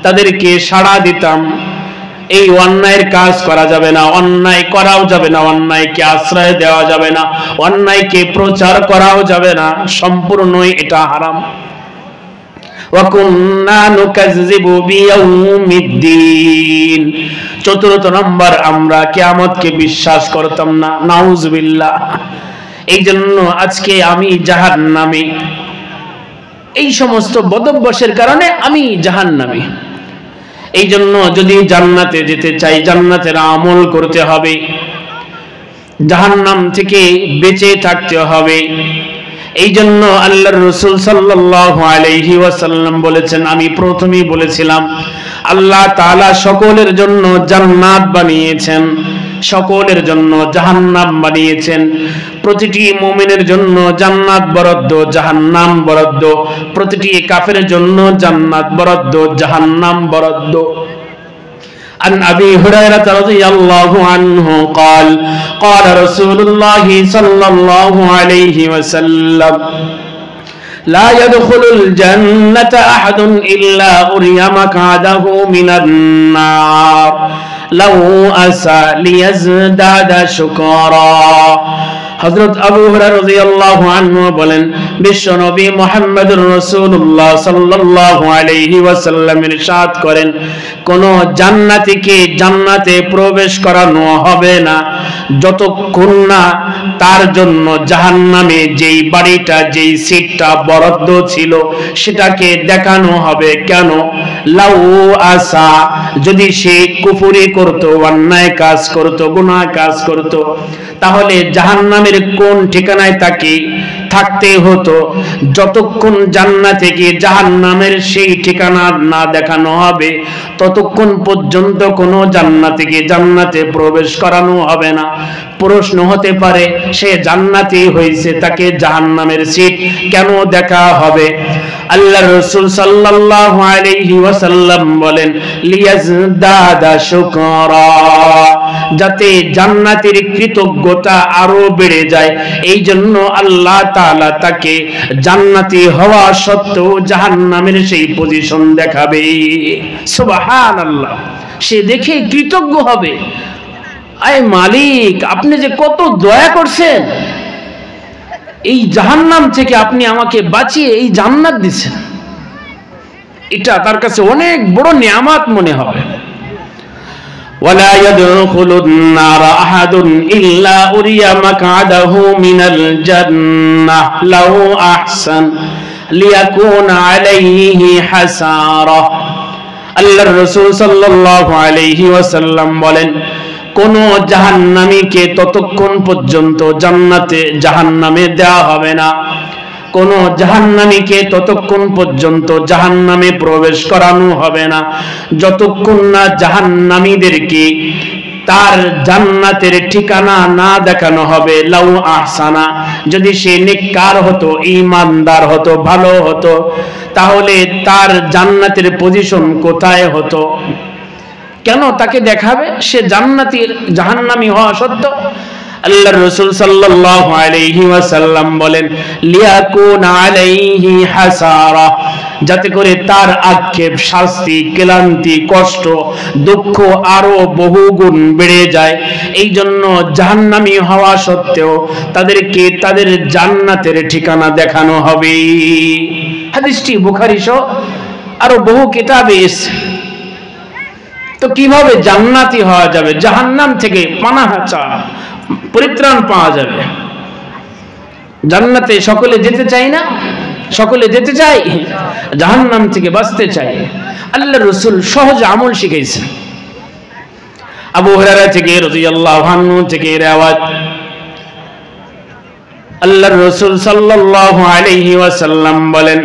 তাদেরকে সাড়া দিতাম। এই অন্যায়ের কাজ করা যাবে না, অন্যায় করাও যাবে না, অন্যায়কে আশ্রয় দেওয়া যাবে না, অন্যায়কে প্রচার করাও যাবে না, সম্পূর্ণই এটা হারাম। ওয়া কুননা নুকাজ্জিবু বিয়াউমিদ্দিন, চতুর্থ নম্বর, আমরা কিয়ামতকে বিশ্বাস করতাম না। নাউজুবিল্লাহ। এই জন্য আজকে আমি জাহান্নামী, এই সমস্ত বদভ্যাসের কারণে আমি জাহান্নামী। এই জন্য যদি জান্নাতে যেতে চাই, জান্নাতের আমল করতে হবে, জাহান্নাম থেকে বেঁচে থাকতে হবে। এই জন্য আল্লাহর রাসূল সাল্লাল্লাহু আলাইহি ওয়াসাল্লাম বলেছেন, আমি প্রথমেই বলেছিলাম, আল্লাহ তাআলা সকলের জন্য জান্নাত বানিয়েছেন, সকলের জন্য জাহান্নাম বানিয়েছেন। প্রতিটি মুমিনের জন্য জান্নাত বরাদ্দ, জাহান্নাম বরাদ্দ। প্রতিটি কাফেরের জন্য জান্নাত বরাদ্দ, জাহান্নাম বরাদ্দ। عن أبي هريرة رضي الله عنه قال قال رسول الله صلى الله عليه وسلم لا يدخل الجنة أحد إلا أري مقعده من النار لو أسى ليزداد شكرا। হযরত আবু হুরায়রা রাদিয়াল্লাহু আনহু বলেন, বিশ্বনবী মুহাম্মদুর রাসূলুল্লাহ সাল্লাল্লাহু আলাইহি ওয়াসাল্লাম ইরশাদ করেন, কোন জান্নাতীকে জান্নাতে প্রবেশ করানো হবে না যতক্ষণ না তার জন্য জাহান্নামে যেই বাড়িটা, যেই সিটটা বরাদ্দ ছিল সেটাকে দেখানো হবে। কেন? লাউ আসা, যদি সে কুফরি করত, অন্যায় কাজ করত, গুনাহ কাজ করত, তাহলে জাহান্নামের কোন ঠিকানায় তাকে থাকতে হতো? যতক্ষণ জান্নাতে গিয়ে জাহান্নামের সেই ঠিকানা না দেখানো হবে ততক্ষণ পর্যন্ত কোনো জান্নাতীকে জান্নাতে প্রবেশ করানো হবে না। প্রশ্ন হতে পারে, সে জান্নাতি হয়েছে, তাকে জাহান্নামের সিট কেন দেখা হবে? আল্লাহর রাসূল সাল্লাল্লাহু আলাইহি ওয়াসাল্লাম বলেন, লিয়াজদাদা শুকরা, যাতে জান্নাতের কৃতজ্ঞতা আরো বেড়ে যায়। এই জন্য আল্লাহ তাআলা তাকে জান্নাতি হওয়া সত্ত্বেও জাহান্নামের সেই পজিশন দেখাবে। সুবহানাল্লাহ। সে দেখে কৃতজ্ঞ হবে, আয় মালিক, আপনি যে কত দয়া করছেন, এই জাহান্নাম থেকে আপনি আমাকে বাঁচিয়ে এই জান্নাত দিয়েছেন। এটা তার কাছে অনেক বড় নিয়ামত মনে হবে। ولا يدخل النار أحد إلا أري مقعده من الجنة لو أحسن ليكون عليه حسارة। আল্লাহর রাসূল সাল্লাল্লাহু আলাইহি ওয়াসাল্লাম বলেন, কোন জাহান্নামীকে ততক্ষণ পর্যন্ত জান্নাতে জাহান্নামে দেওয়া হবে না, কোন জাহান্নামীকে ততক্ষণ পর্যন্ত জাহান্নামে প্রবেশ করানো হবে না যতক্ষণ না জাহান্নামীদেরকে তার জান্নাতের ঠিকানা না দেখানো হবে। লাউ আহসানা, যদি সে নেককার হতো, ঈমানদার হতো, ভালো হতো, তাহলে তার জান্নাতের পজিশন কোথায় হতো? কেন তাকে দেখাবে? সে জান্নাতি জাহান্নামী হওয়া সত্ত্বেও আল্লাহর রাসূল সাল্লাল্লাহু আলাইহি ওয়াসাল্লাম বলেন, লিয়াকুনা আলাইহি হাসারা, যাতে করে তার আক্ষেপ, শাস্তি, ক্লান্তি, কষ্ট, দুঃখ আরো বহুগুণ বেড়ে যায়। এই জন্য জাহান্নামী হওয়া সত্ত্বেও তাদেরকে তাদের জান্নাতের ঠিকানা দেখানো হবে। হাদিসটি বুখারী সহ আরো বহু কিতাবে এসেছে। তো কিভাবে জান্নাতি হওয়া যাবে? জাহান্নাম থেকে পানাহ চাওয়া, পরিত্রাণ পাওয়া যাবে। জান্নাতে সকলে যেতে চাই না? সকলে যেতে চাই, জাহান্নাম থেকে বাঁচতে চাই। আল্লাহর রাসূল সহজ আমল শিখাইছেন। আবু হুরায়রা থেকে রাদিয়াল্লাহু আনহু থেকে রিওয়ায়াত, আল্লাহর রাসূল সাল্লাল্লাহু আলাইহি ওয়াসাল্লাম বলেন,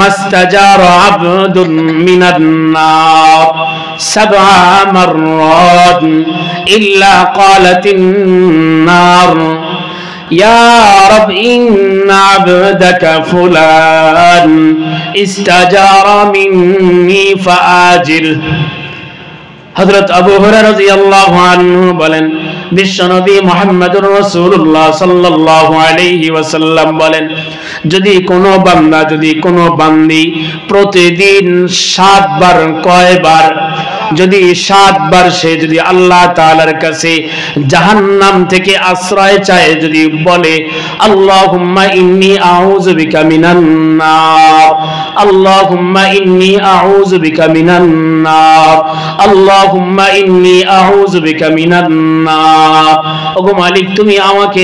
মাস্তাজারা আবদুন মিনান নার সাবআ মাররাত ইল্লা ক্বালাতিন নার ইয়া রব ইন্না আবদাকা ফুলান ইস্তাজারা মিন্নি ফাআজির। হযরত আবু হুরায়রা রাদিয়াল্লাহু আনহু বলেন, বিশ্বনবী মুহাম্মদুর রাসূলুল্লাহ সাল্লাল্লাহু আলাইহি ওয়াসাল্লাম বলেন, যদি কোনো বান্দা, যদি কোনো বান্দি প্রতিদিন 7 বার, কয়বার? যদি 7 বার সে যদি আল্লাহ তাআলার কাছে জাহান্নাম থেকে আশ্রয় চায়, যদি বলে আল্লাহুম্মা ইন্নী আউযু বিকা মিনান নার, আল্লাহুম্মা ইন্নী আউযু বিকা মিনান নার, আল্লাহুম্মা ইন্নী আউযু বিকা মিনান নার, ওগো মালিক তুমি আমাকে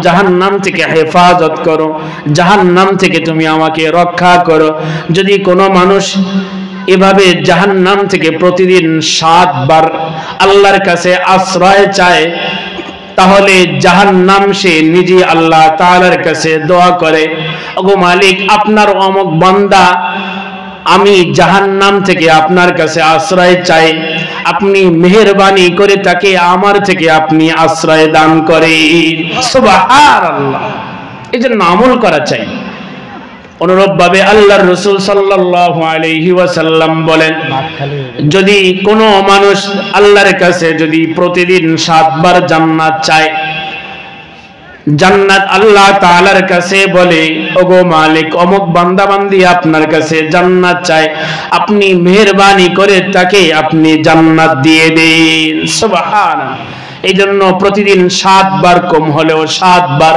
জাহান্নাম থেকে হেফাজত করো, জাহান্নাম থেকে তুমি আমাকে রক্ষা করো। যদি কোনো মানুষ এভাবে জাহান্নাম থেকে প্রতিদিন 7 বার আল্লাহর কাছে আশ্রয় চায়, তাহলে জাহান্নাম সে নিজে আল্লাহ তাআলার কাছে দোয়া করে, ওগো মালিক আপনার অমুক বান্দা, আমি জাহান্নাম থেকে আপনার কাছে আশ্রয় চাই, আপনি মেহেরবানি করে তাকে আমার থেকে আপনি আশ্রয় দান করেন। সুবহানাল্লাহ। এই জন্য আমল করা চাই। অনুরূপভাবে আল্লাহর রাসূল সাল্লাল্লাহু আলাইহি ওয়াসাল্লাম বলেন, যদি কোনো মানুষ আল্লাহর কাছে যদি প্রতিদিন 7 বার জান্নাত চায়, জান্নাত আল্লাহ তাআলার কাছে বলে, ওগো মালিক অমুক বান্দা বান্দি আপনার কাছে জান্নাত চায়, আপনি মেহেরবানি করে তাকে আপনি জান্নাত দিয়ে দেন। সুবহানাল্লাহ। এই জন্য প্রতিদিন 7 বার, কম হলেও 7 বার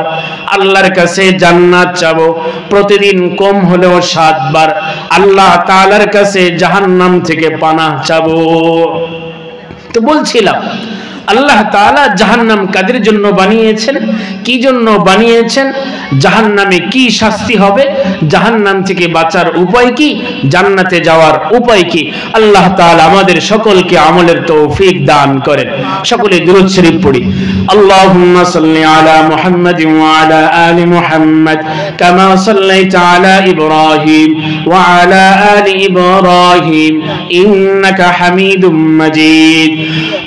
আল্লাহর কাছে জান্নাত চাবো। প্রতিদিন কম হলেও 7 বার আল্লাহ তাআলার কাছে জাহান্নাম থেকে পানাহ চাবো। তো বলছিলাম আল্লাহ তাআলা জাহান্নাম কাদের জন্য বানিয়েছেন, কি জন্য বানিয়েছেন, জাহান্নামে কি শাস্তি হবে, জাহান্নাম থেকে বাঁচার উপায় কি, জান্নাতে যাওয়ার উপায় কি। আল্লাহ তাআলা আমাদের সকলকে আমলের তৌফিক দান করেন। সকলে দুরূদ শরীফ পড়ি। আল্লাহুম্মা সাল্লি আলা মুহাম্মাদিন ওয়া আলা আলি মুহাম্মাদ কামা সাল্লাইতা আলা ইব্রাহিম ওয়া আলা আলি ইব্রাহিম ইন্নাকা হামিদুম মাজিদ।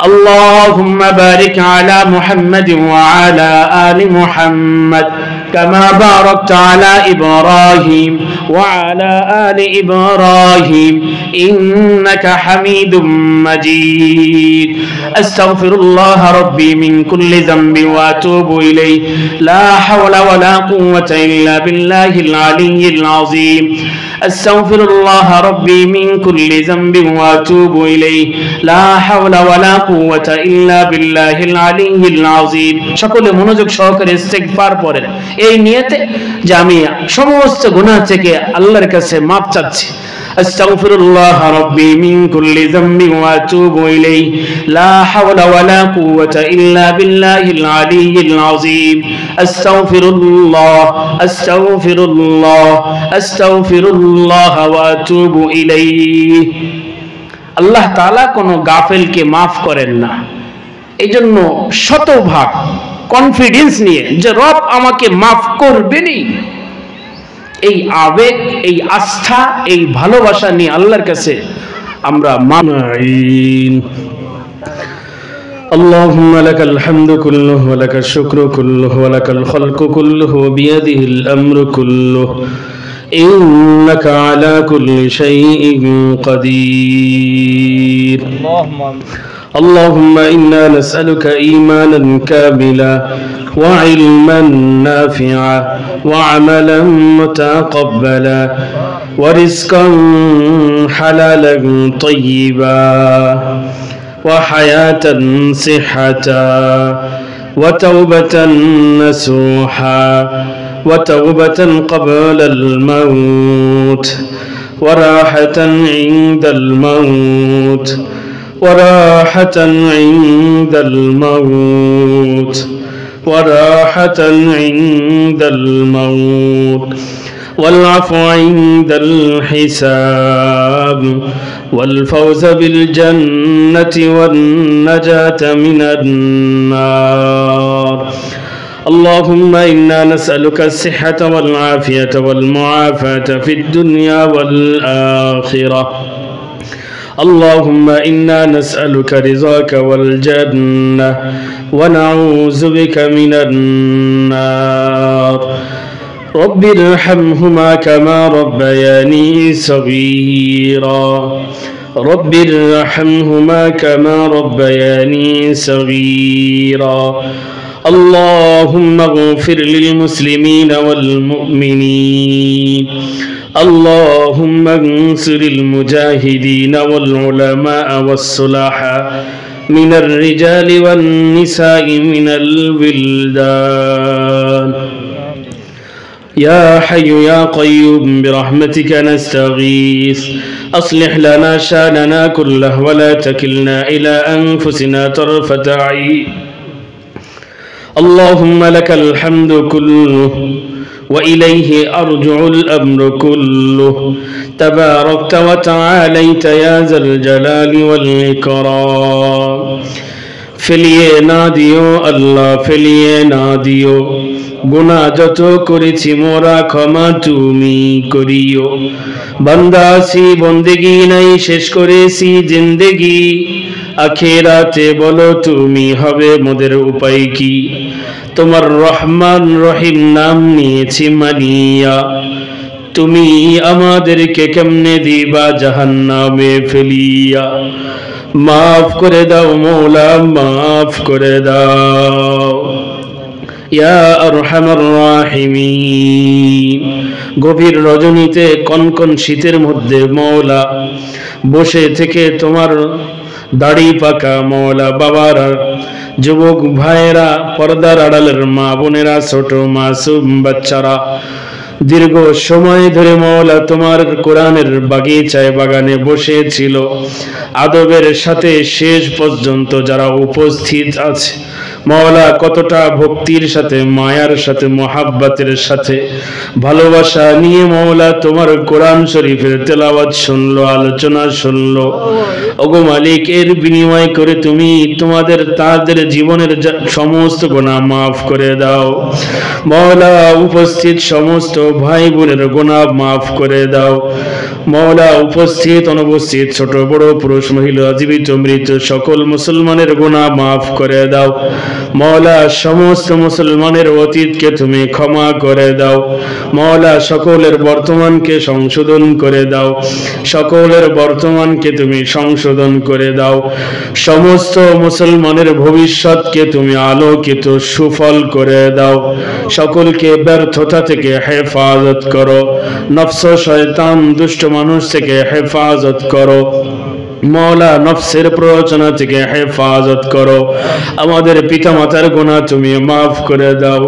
আল্লাহুম্মা بارك على محمد وعلى آل محمد كما باركت على إبراهيم وعلى آل إبراهيم إنك حميد مجيد. أستغفر الله ربي من كل ذنب وأتوب إليه. لا حول ولا قوة إلا بالله العلي العظيم. أستغفر الله ربي من كل ذنب وأتوب إليه. لا حول ولا قوة إلا بالله العلي العظيم. সকলে মনোযোগ সহকারে ইস্তিগফার পড়েন এই নিয়তে যে আমি সমস্ত গুনাহ থেকে আল্লাহর কাছে মাপ চাচ্ছি। আস্তাগফিরুল্লাহ রাব্বি মিন কুল্লি যামবি ওয়া আতুবু ইলাইহি। লা হাওলা ওয়ালা কুওয়াতা ইল্লা বিল্লাহিল আলিয়্যিল আযীম। আস্তাগফিরুল্লাহ আস্তাগফিরুল্লাহ আস্তাগফিরুল্লাহ ওয়া আতুবু ইলাইহি। আল্লাহ তাআলা কোনো গাফেলকে মাফ করেন না। এই জন্য শতভাগ কনফিডেন্স নিয়ে যে রব আমাকে মাফ করবেনই, এই আবেগ, এই আস্থা, এই ভালোবাসা নিয়ে আল্লাহর কাছে আমরা اللهم لك الحمد كله ولك الشكر كله ولك الخلق كله وبيده الأمر كله إنك على كل شيء قدير. اللهم إنا نسألك إيمانا كاملا وعلما نافعا وعملا متقبلا ورزقا حلالا طيبا وحياة صحة وتوبة نسوحا وتوبة قبل الموت وراحة عند الموت وراحة عند الموت وراحة عند الموت والعفو عند الحساب والفوز بالجنة والنجاة من النار. اللهم إنا نسألك الصحة والعافية والمعافاة في الدنيا والآخرة. اللهم إنا نسألك رضاك والجنة ونعوذ بك من النار. رب ارحمهما كما ربياني صغيرا. رب ارحمهما كما ربياني صغيرا. اللهم اغفر للمسلمين والمؤمنين. اللهم انصر المجاهدين والعلماء والصلحاء من الرجال والنساء من الولدان. يا حي يا قيوم برحمتك نستغيث أصلح لنا شأننا كله ولا تكلنا إلى أنفسنا طرفة عين. اللهم لك الحمد كله وإليه أرجع الأمر كله. تباركت وتعاليت يا ذا الجلال والإكرام. ফেলিয়ে না দিও আল্লাহ, ফেলিয়ে না দিও। গুনাহ যত করেছি মোরা ক্ষমা তুমি করিও। বান্দা আছি বন্দেগি নাই, শেষ করেছি জিন্দেগি। আখিরাতে বলো তুমি হবে মোদের উপায় কি? তোমার রহমান রহিম নাম নিয়েছি মানিয়া, তুমি আমাদেরকে কেমনে দিবা জাহান্নামে ফেলিয়া। মাফ করে দাও মৌলা, মাফ করে দাও ইয়া আরহামার রাহিমিন। গভীর রজনীতে কনকন শীতের মধ্যে মৌলা বসে থেকে তোমার দাড়ি পাকা মৌলা বাবারা, যুবক ভাইয়েরা, পর্দার আড়ালের মা বোনেরা, ছোট মাসুম বাচ্চারা দীর্ঘ সময় ধরে মওলা তোমার কোরআনের বাগিচায় বাগানে বসেছিল। আদবের সাথে শেষ পর্যন্ত যারা উপস্থিত আছে মওলা, কতটা ভক্তির সাথে, মায়ার সাথে, মোহাব্বতের সাথে, ভালোবাসা নিয়ে মওলা তোমার কোরআন শরীফের তেলাওয়াত শুনলো, আলোচনা শুনলো। ওগো মালিক, এর বিনিময় করে তুমি তোমাদের তাদের জীবনের সমস্ত গুনাহ মাফ করে দাও মওলা। উপস্থিত সমস্ত ভাই বোনের গুনাহ মাফ করে দাও মওলা। উপস্থিত অনুপস্থিত ছোট বড় পুরুষ মহিলা জীবিত মৃত সকল মুসলমানের গুনাহ মাফ করে দাও মওলা। সমস্ত মুসলমানের অতীতকে তুমি ক্ষমা করে দাও মওলা। সকলের বর্তমানকে সংশোধন করে দাও, সকলের বর্তমানকে তুমি সংশোধন করে দাও। সমস্ত মুসলমানের ভবিষ্যৎকে তুমি আলোকিত সুফল করে দাও। সকলকে ব্যর্থতা থেকে হেফাজত করো, নফস শয়তান দুষ্ট মানুষ থেকে হেফাজত করো মওলা। নফসের প্ররোচনা থেকে হেফাজত করো। আমাদের পিতা মাতার গুনাহ তুমি মাফ করে দাও,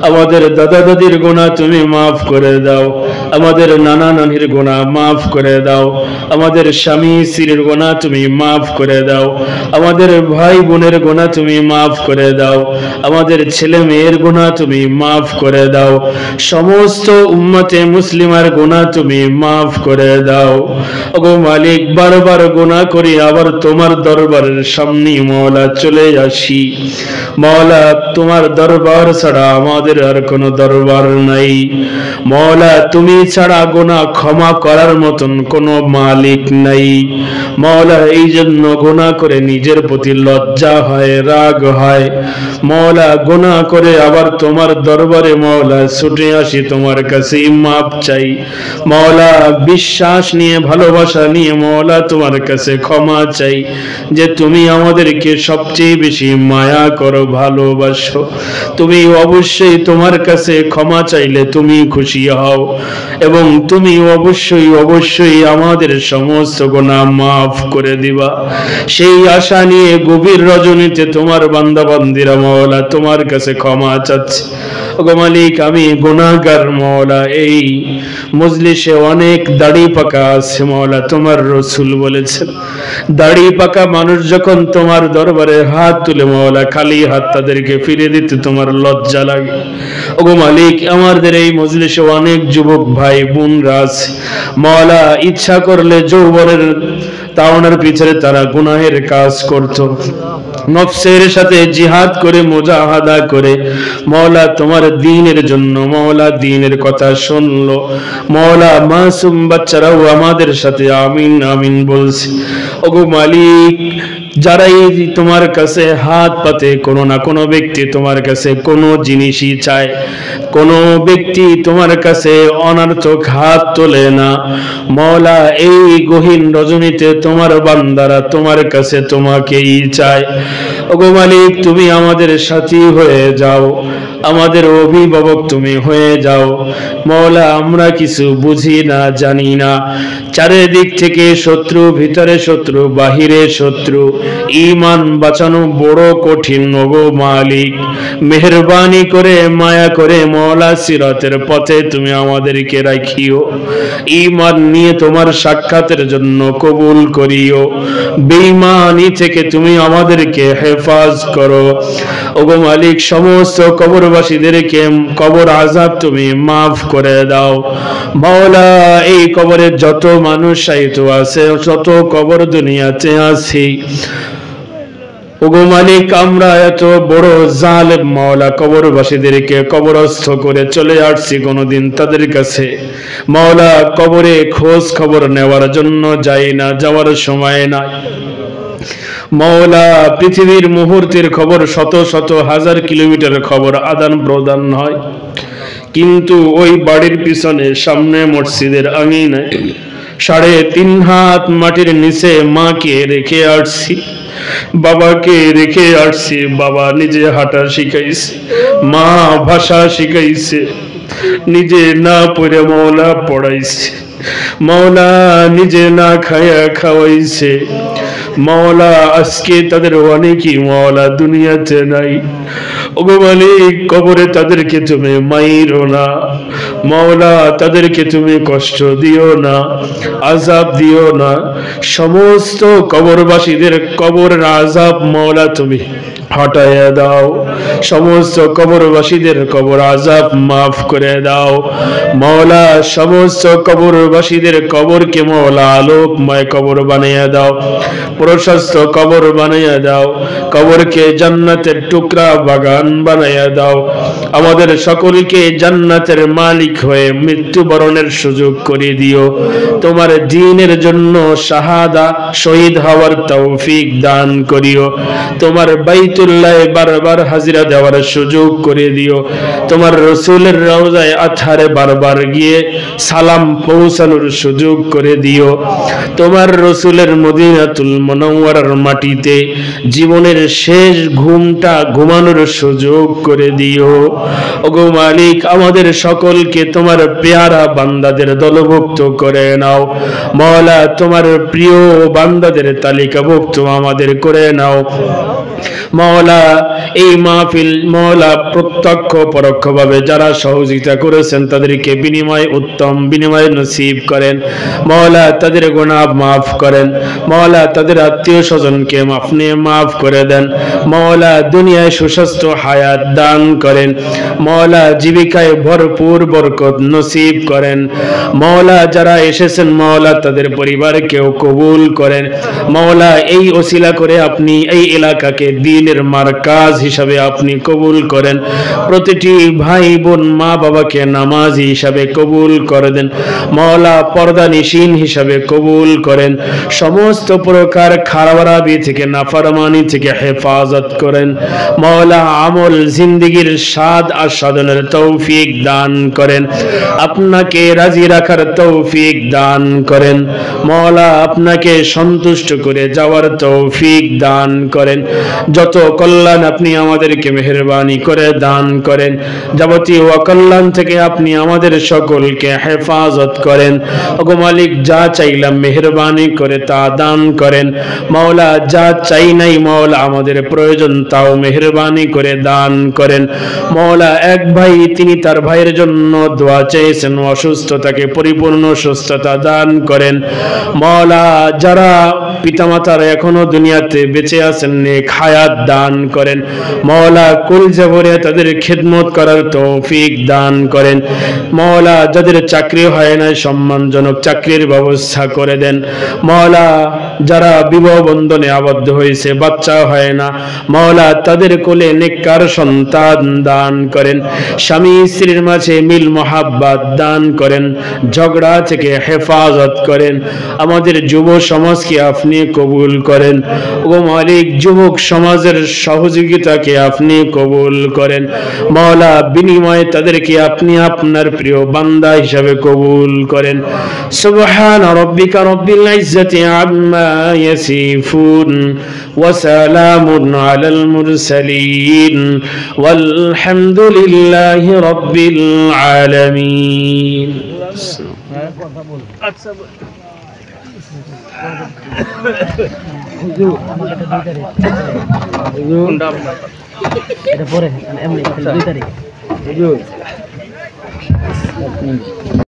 আমাদের দাদা দাদির গুনাহ তুমি মাফ করে দাও, আমাদের নানা নানির গুনাহ মাফ করে দাও, আমাদের স্বামী স্ত্রীর গুনাহ তুমি মাফ করে দাও, আমাদের ভাই বোনের গুনাহ তুমি মাফ করে দাও, আমাদের ছেলে মেয়ের গুনাহ তুমি মাফ করে দাও। সমস্ত উম্মতে মুসলিমার গুনাহ তুমি মাফ করে দাও। ওগো মালিক, বারবার গুনাহ গুনাহ করি আবার তোমার দরবারের সামনে মওলা চলে আসি। মওলা তোমার দরবার ছাড়া আমাদের আর কোনো দরবার নাই। মওলা তুমি ছাড়া গুনাহ ক্ষমা করার মতন কোনো মালিক নাই। মওলা এই জন্য গুনাহ করে নিজের প্রতি লজ্জা হয়, রাগ হয়। মওলা গুনাহ করে আবার তোমার দরবারে মওলা ছুটে আসি, তোমার কাছে মাপ চাই। মওলা বিশ্বাস নিয়ে, ভালোবাসা নিয়ে মওলা তোমার কাছে ক্ষমা চাই যে তুমি আমাদেরকে সবচেয়ে বেশি মায়া করো, ভালোবাসো। তুমি অবশ্যই তোমার কাছে ক্ষমা চাইলে তুমি খুশি হও এবং তুমি অবশ্যই অবশ্যই আমাদের সমস্ত গুনাহ মাফ করে দিবা। সেই আশা নিয়ে গভীর রজনীতে তোমার বান্দা বান্দিরা মওলা তোমার কাছে ক্ষমা চাচ্ছে। ওগো মালিক, আমি গুনাহগার মওলা। এই মজলিসে অনেক দাড়ি পাকা আছে মওলা, তোমার রাসূল বলেছেন দাড়ি পাকা মানুষ যখন তোমার দরবারে হাত তুলে মওলা খালি হাত তাদেরকে ফিরে দিতে তোমার লজ্জা লাগে। ওগো মালিক, আমাদের এই মজলিসে অনেক যুবক ভাই বোনরা আছে মওলা, ইচ্ছা করলে যৌবনের তাওনার পিছনে তারা গুনাহের কাজ করত, নফসের সাথে জিহাদ করে মুজাহাদা করে মওলা তোমার দ্বীনের জন্য মওলা দ্বীনের কথা শুনলো। মওলা মাসুম বাচ্চারাও আমাদের সাথে আমিন আমিন বলছে। ওগো মালিক, যারাই তোমার কাছে হাত পাতে, কোনো না কোনো ব্যক্তি তোমার কাছে কোনো জিনিসই চায়, কোনো ব্যক্তি তোমার কাছে অনর্থক হাত তোলে না মওলা। এই গহীন রজনীতে তোমার বান্দারা তোমার কাছে তোমাকেই চায়। ওগো মালিক, তুমি আমাদের সাথী হয়ে যাও, আমাদের অভিভাবক তুমি হয়ে যাও মওলা। আমরা কিছু বুঝি না, জানি না, চারিদিক থেকে শত্রু, ভিতরে শত্রু, বাহিরে শত্রু, ঈমান বাঁচানো বড় কঠিন। ওগো মালিক, মেহেরবানি করে মায়া করে মওলা সিরাতের পথে তুমি আমাদেরকে রাখিও, ঈমান নিয়ে তোমার সাক্ষাতের জন্য কবুল করিও, বেঈমানি থেকে তুমি আমাদেরকে হেফাজ করো। ওগো মালিক, সমস্ত কবরবাসীদেরকে কবর আযাব তুমি মাফ করে দাও মাওলা। এই কবরে যত মানুষ শায়িত আছে, যত কবর দুনিয়াতে আছে ওগো মালিক, আমরা এত বড় জালেম মাওলা, কবরবাসীদেরকে কবরস্থ করে চলে আসছি কোনদিন তাদের কাছে মাওলা কবরে খোঁজ খবর নেওয়ার জন্য যাই না, যাওয়ার সময় নাই মাওলা। পৃথিবীর মুহূর্তের খবর শত শত হাজার কিলোমিটার খবর আদান প্রদান হয়, কিন্তু ওই বাড়ির পিছনে সামনে মসজিদের আঙিনায় 3.5 হাত মাটির নিচে মাকে রেখে আসছি, বাবাকে রেখে আসছি। বাবা নিজে হাঁটা শিখাইছে, মা ভাষা শিখাইছে, নিজে না পড়ে মওলা পড়াইছে মওলা, নিজে না খায়া খাওয়াইছে মওলা। আজকে তাদের অনেকই মওলা দুনিয়াতে নাই। ওগো মালিক, কবরে তাদেরকে তুমি মাইরো না মওলা, তাদেরকে তুমি কষ্ট দিও না, আযাব দিও না। সমস্ত কবরবাসীদের কবরের আযাব মওলা তুমি হটাইয়া দাও, সমস্ত কবরবাসীদের কবর আযাব মাফ করে দাও মওলা। সমস্ত কবরবাসীদের কবরকে মওলা আলোকময় কবর বানিয়ে দাও, প্রশস্ত কবর বানিয়ে দাও, কবরকে জান্নাতের টুকরা বাগান বানিয়ে দাও। আমাদের সকলকে জান্নাতের মালিক হয়ে মৃত্যুবরণের সুযোগ করে দিও, তোমার দ্বীনের জন্য শাহাদা শহীদ হওয়ার তৌফিক দান করিও, তোমার বাইতুল্লাহ বারবার হাজিরা দেওয়ার সুযোগ করে দিও, তোমার রাসূলের রওজায় আতহারে বারবার গিয়ে সালাম পৌঁছানোর সুযোগ করে দিও, তোমার রাসূলের মদিনাতুল মুনাওয়ারার মাটিতে জীবনের শেষ ঘুমটা ঘুমানোর সুযোগ করে দিও। ওগো মালিক, আমাদের সকলকে তোমার পেয়ারা বান্দাদের দলভুক্ত করে নাও মাওলা, তোমার প্রিয় বান্দাদের তালিকাভুক্ত আমাদের করে নাও মাওলা এই মাহফিল মাওলা প্রত্যক্ষ পরোক্ষভাবে যারা সহযোগিতা করেছেন তাদেরকে উত্তম বিনিময় নসিব করেন মাওলা, তাদের গুনাহ মাফ করেন মাওলা, তাদের আত্মীয় স্বজনকে আপনি মাফ করে দেন মাওলা, দুনিয়ায় সুস্বাস্থ্য হায়াত দান করেন মাওলা, জীবিকায় ভরপুর বরকত নসিব করেন মাওলা, যারা এসেছেন মাওলা তাদের পরিবারকেও কবুল করেন মাওলা, এই ওসিলা করে আপনি এই এলাকাকে দ্বীনের মারকাজ হিসাবে আপনি কবুল করেন প্রতিটি ভাই বোন মা বাবাকে নামাজি হিসাবে কবুল করে দেন মাওলা, পর্দানিশীন হিসাবে কবুল করেন সমস্ত প্রকার খারাপি থেকে নাফরমানি থেকে হেফাজত করেন মাওলা, আমল জিন্দেগীর স্বাদ আস্বাদনের তৌফিক দান করেন আপনাকে রাজি রাখার তৌফিক দান করেন মাওলা, আপনাকে সন্তুষ্ট করে যাওয়ার তৌফিক দান করেন যত কল্যাণ আপনি আমাদেরকে মেহেরবানি করে দান করেন যাবতীয় অকল্যাণ থেকে আপনি আমাদের সকলকে হেফাজত করেন ওগো মালিক, যা চাইলাম মেহেরবানি করে তা দান করেন মাওলা, যা চাই নাই মাওলা আমাদের প্রয়োজন তাও মেহেরবানি করে দান করেন মাওলা, এক ভাই তিনি তার ভাইয়ের জন্য দোয়া চেয়েছেন অসুস্থতাকে পরিপূর্ণ সুস্থতা দান করেন মাওলা, যারা পিতামাতার এখনো দুনিয়াতে বেঁচে আছেন নেক হায়াত দান করেন মাওলা, কলিজা ভরে তাদের খিদমত করার তৌফিক দান করেন মাওলা, যাদের চাকরি হয় না সম্মানজনক চাকরির ব্যবস্থা করে দেন মাওলা, যারা বিবাহ বন্ধনে আবদ্ধ হয়েছে বাচ্চা হয় না মাওলা, তাদের কোলে নেককার সন্তান দান করেন স্বামী স্ত্রীর মাঝে মিল মোহাব্বত দান করেন ঝগড়া থেকে হেফাজত করেন আমাদের যুব সমাজকে আপনি কবুল করেন ও মালিক, যুবক সমাজের সহযোগিতাকে আপনি কবুল করেন মাওলা, বিনিময়ে তাদেরকে আপনি আপনার প্রিয় বান্দা হিসাবে কবুল করেন সুবহান রাব্বিকা রব্বিল ইজ্জাতি আম্মা ইয়াসিফুন ওয়া সালামুন আলাল মুরসালিন ওয়ালহামদুলিল্লাহি রাব্বিল আলামিন। আচ্ছা এটা পরে এমনি 2 তারিখ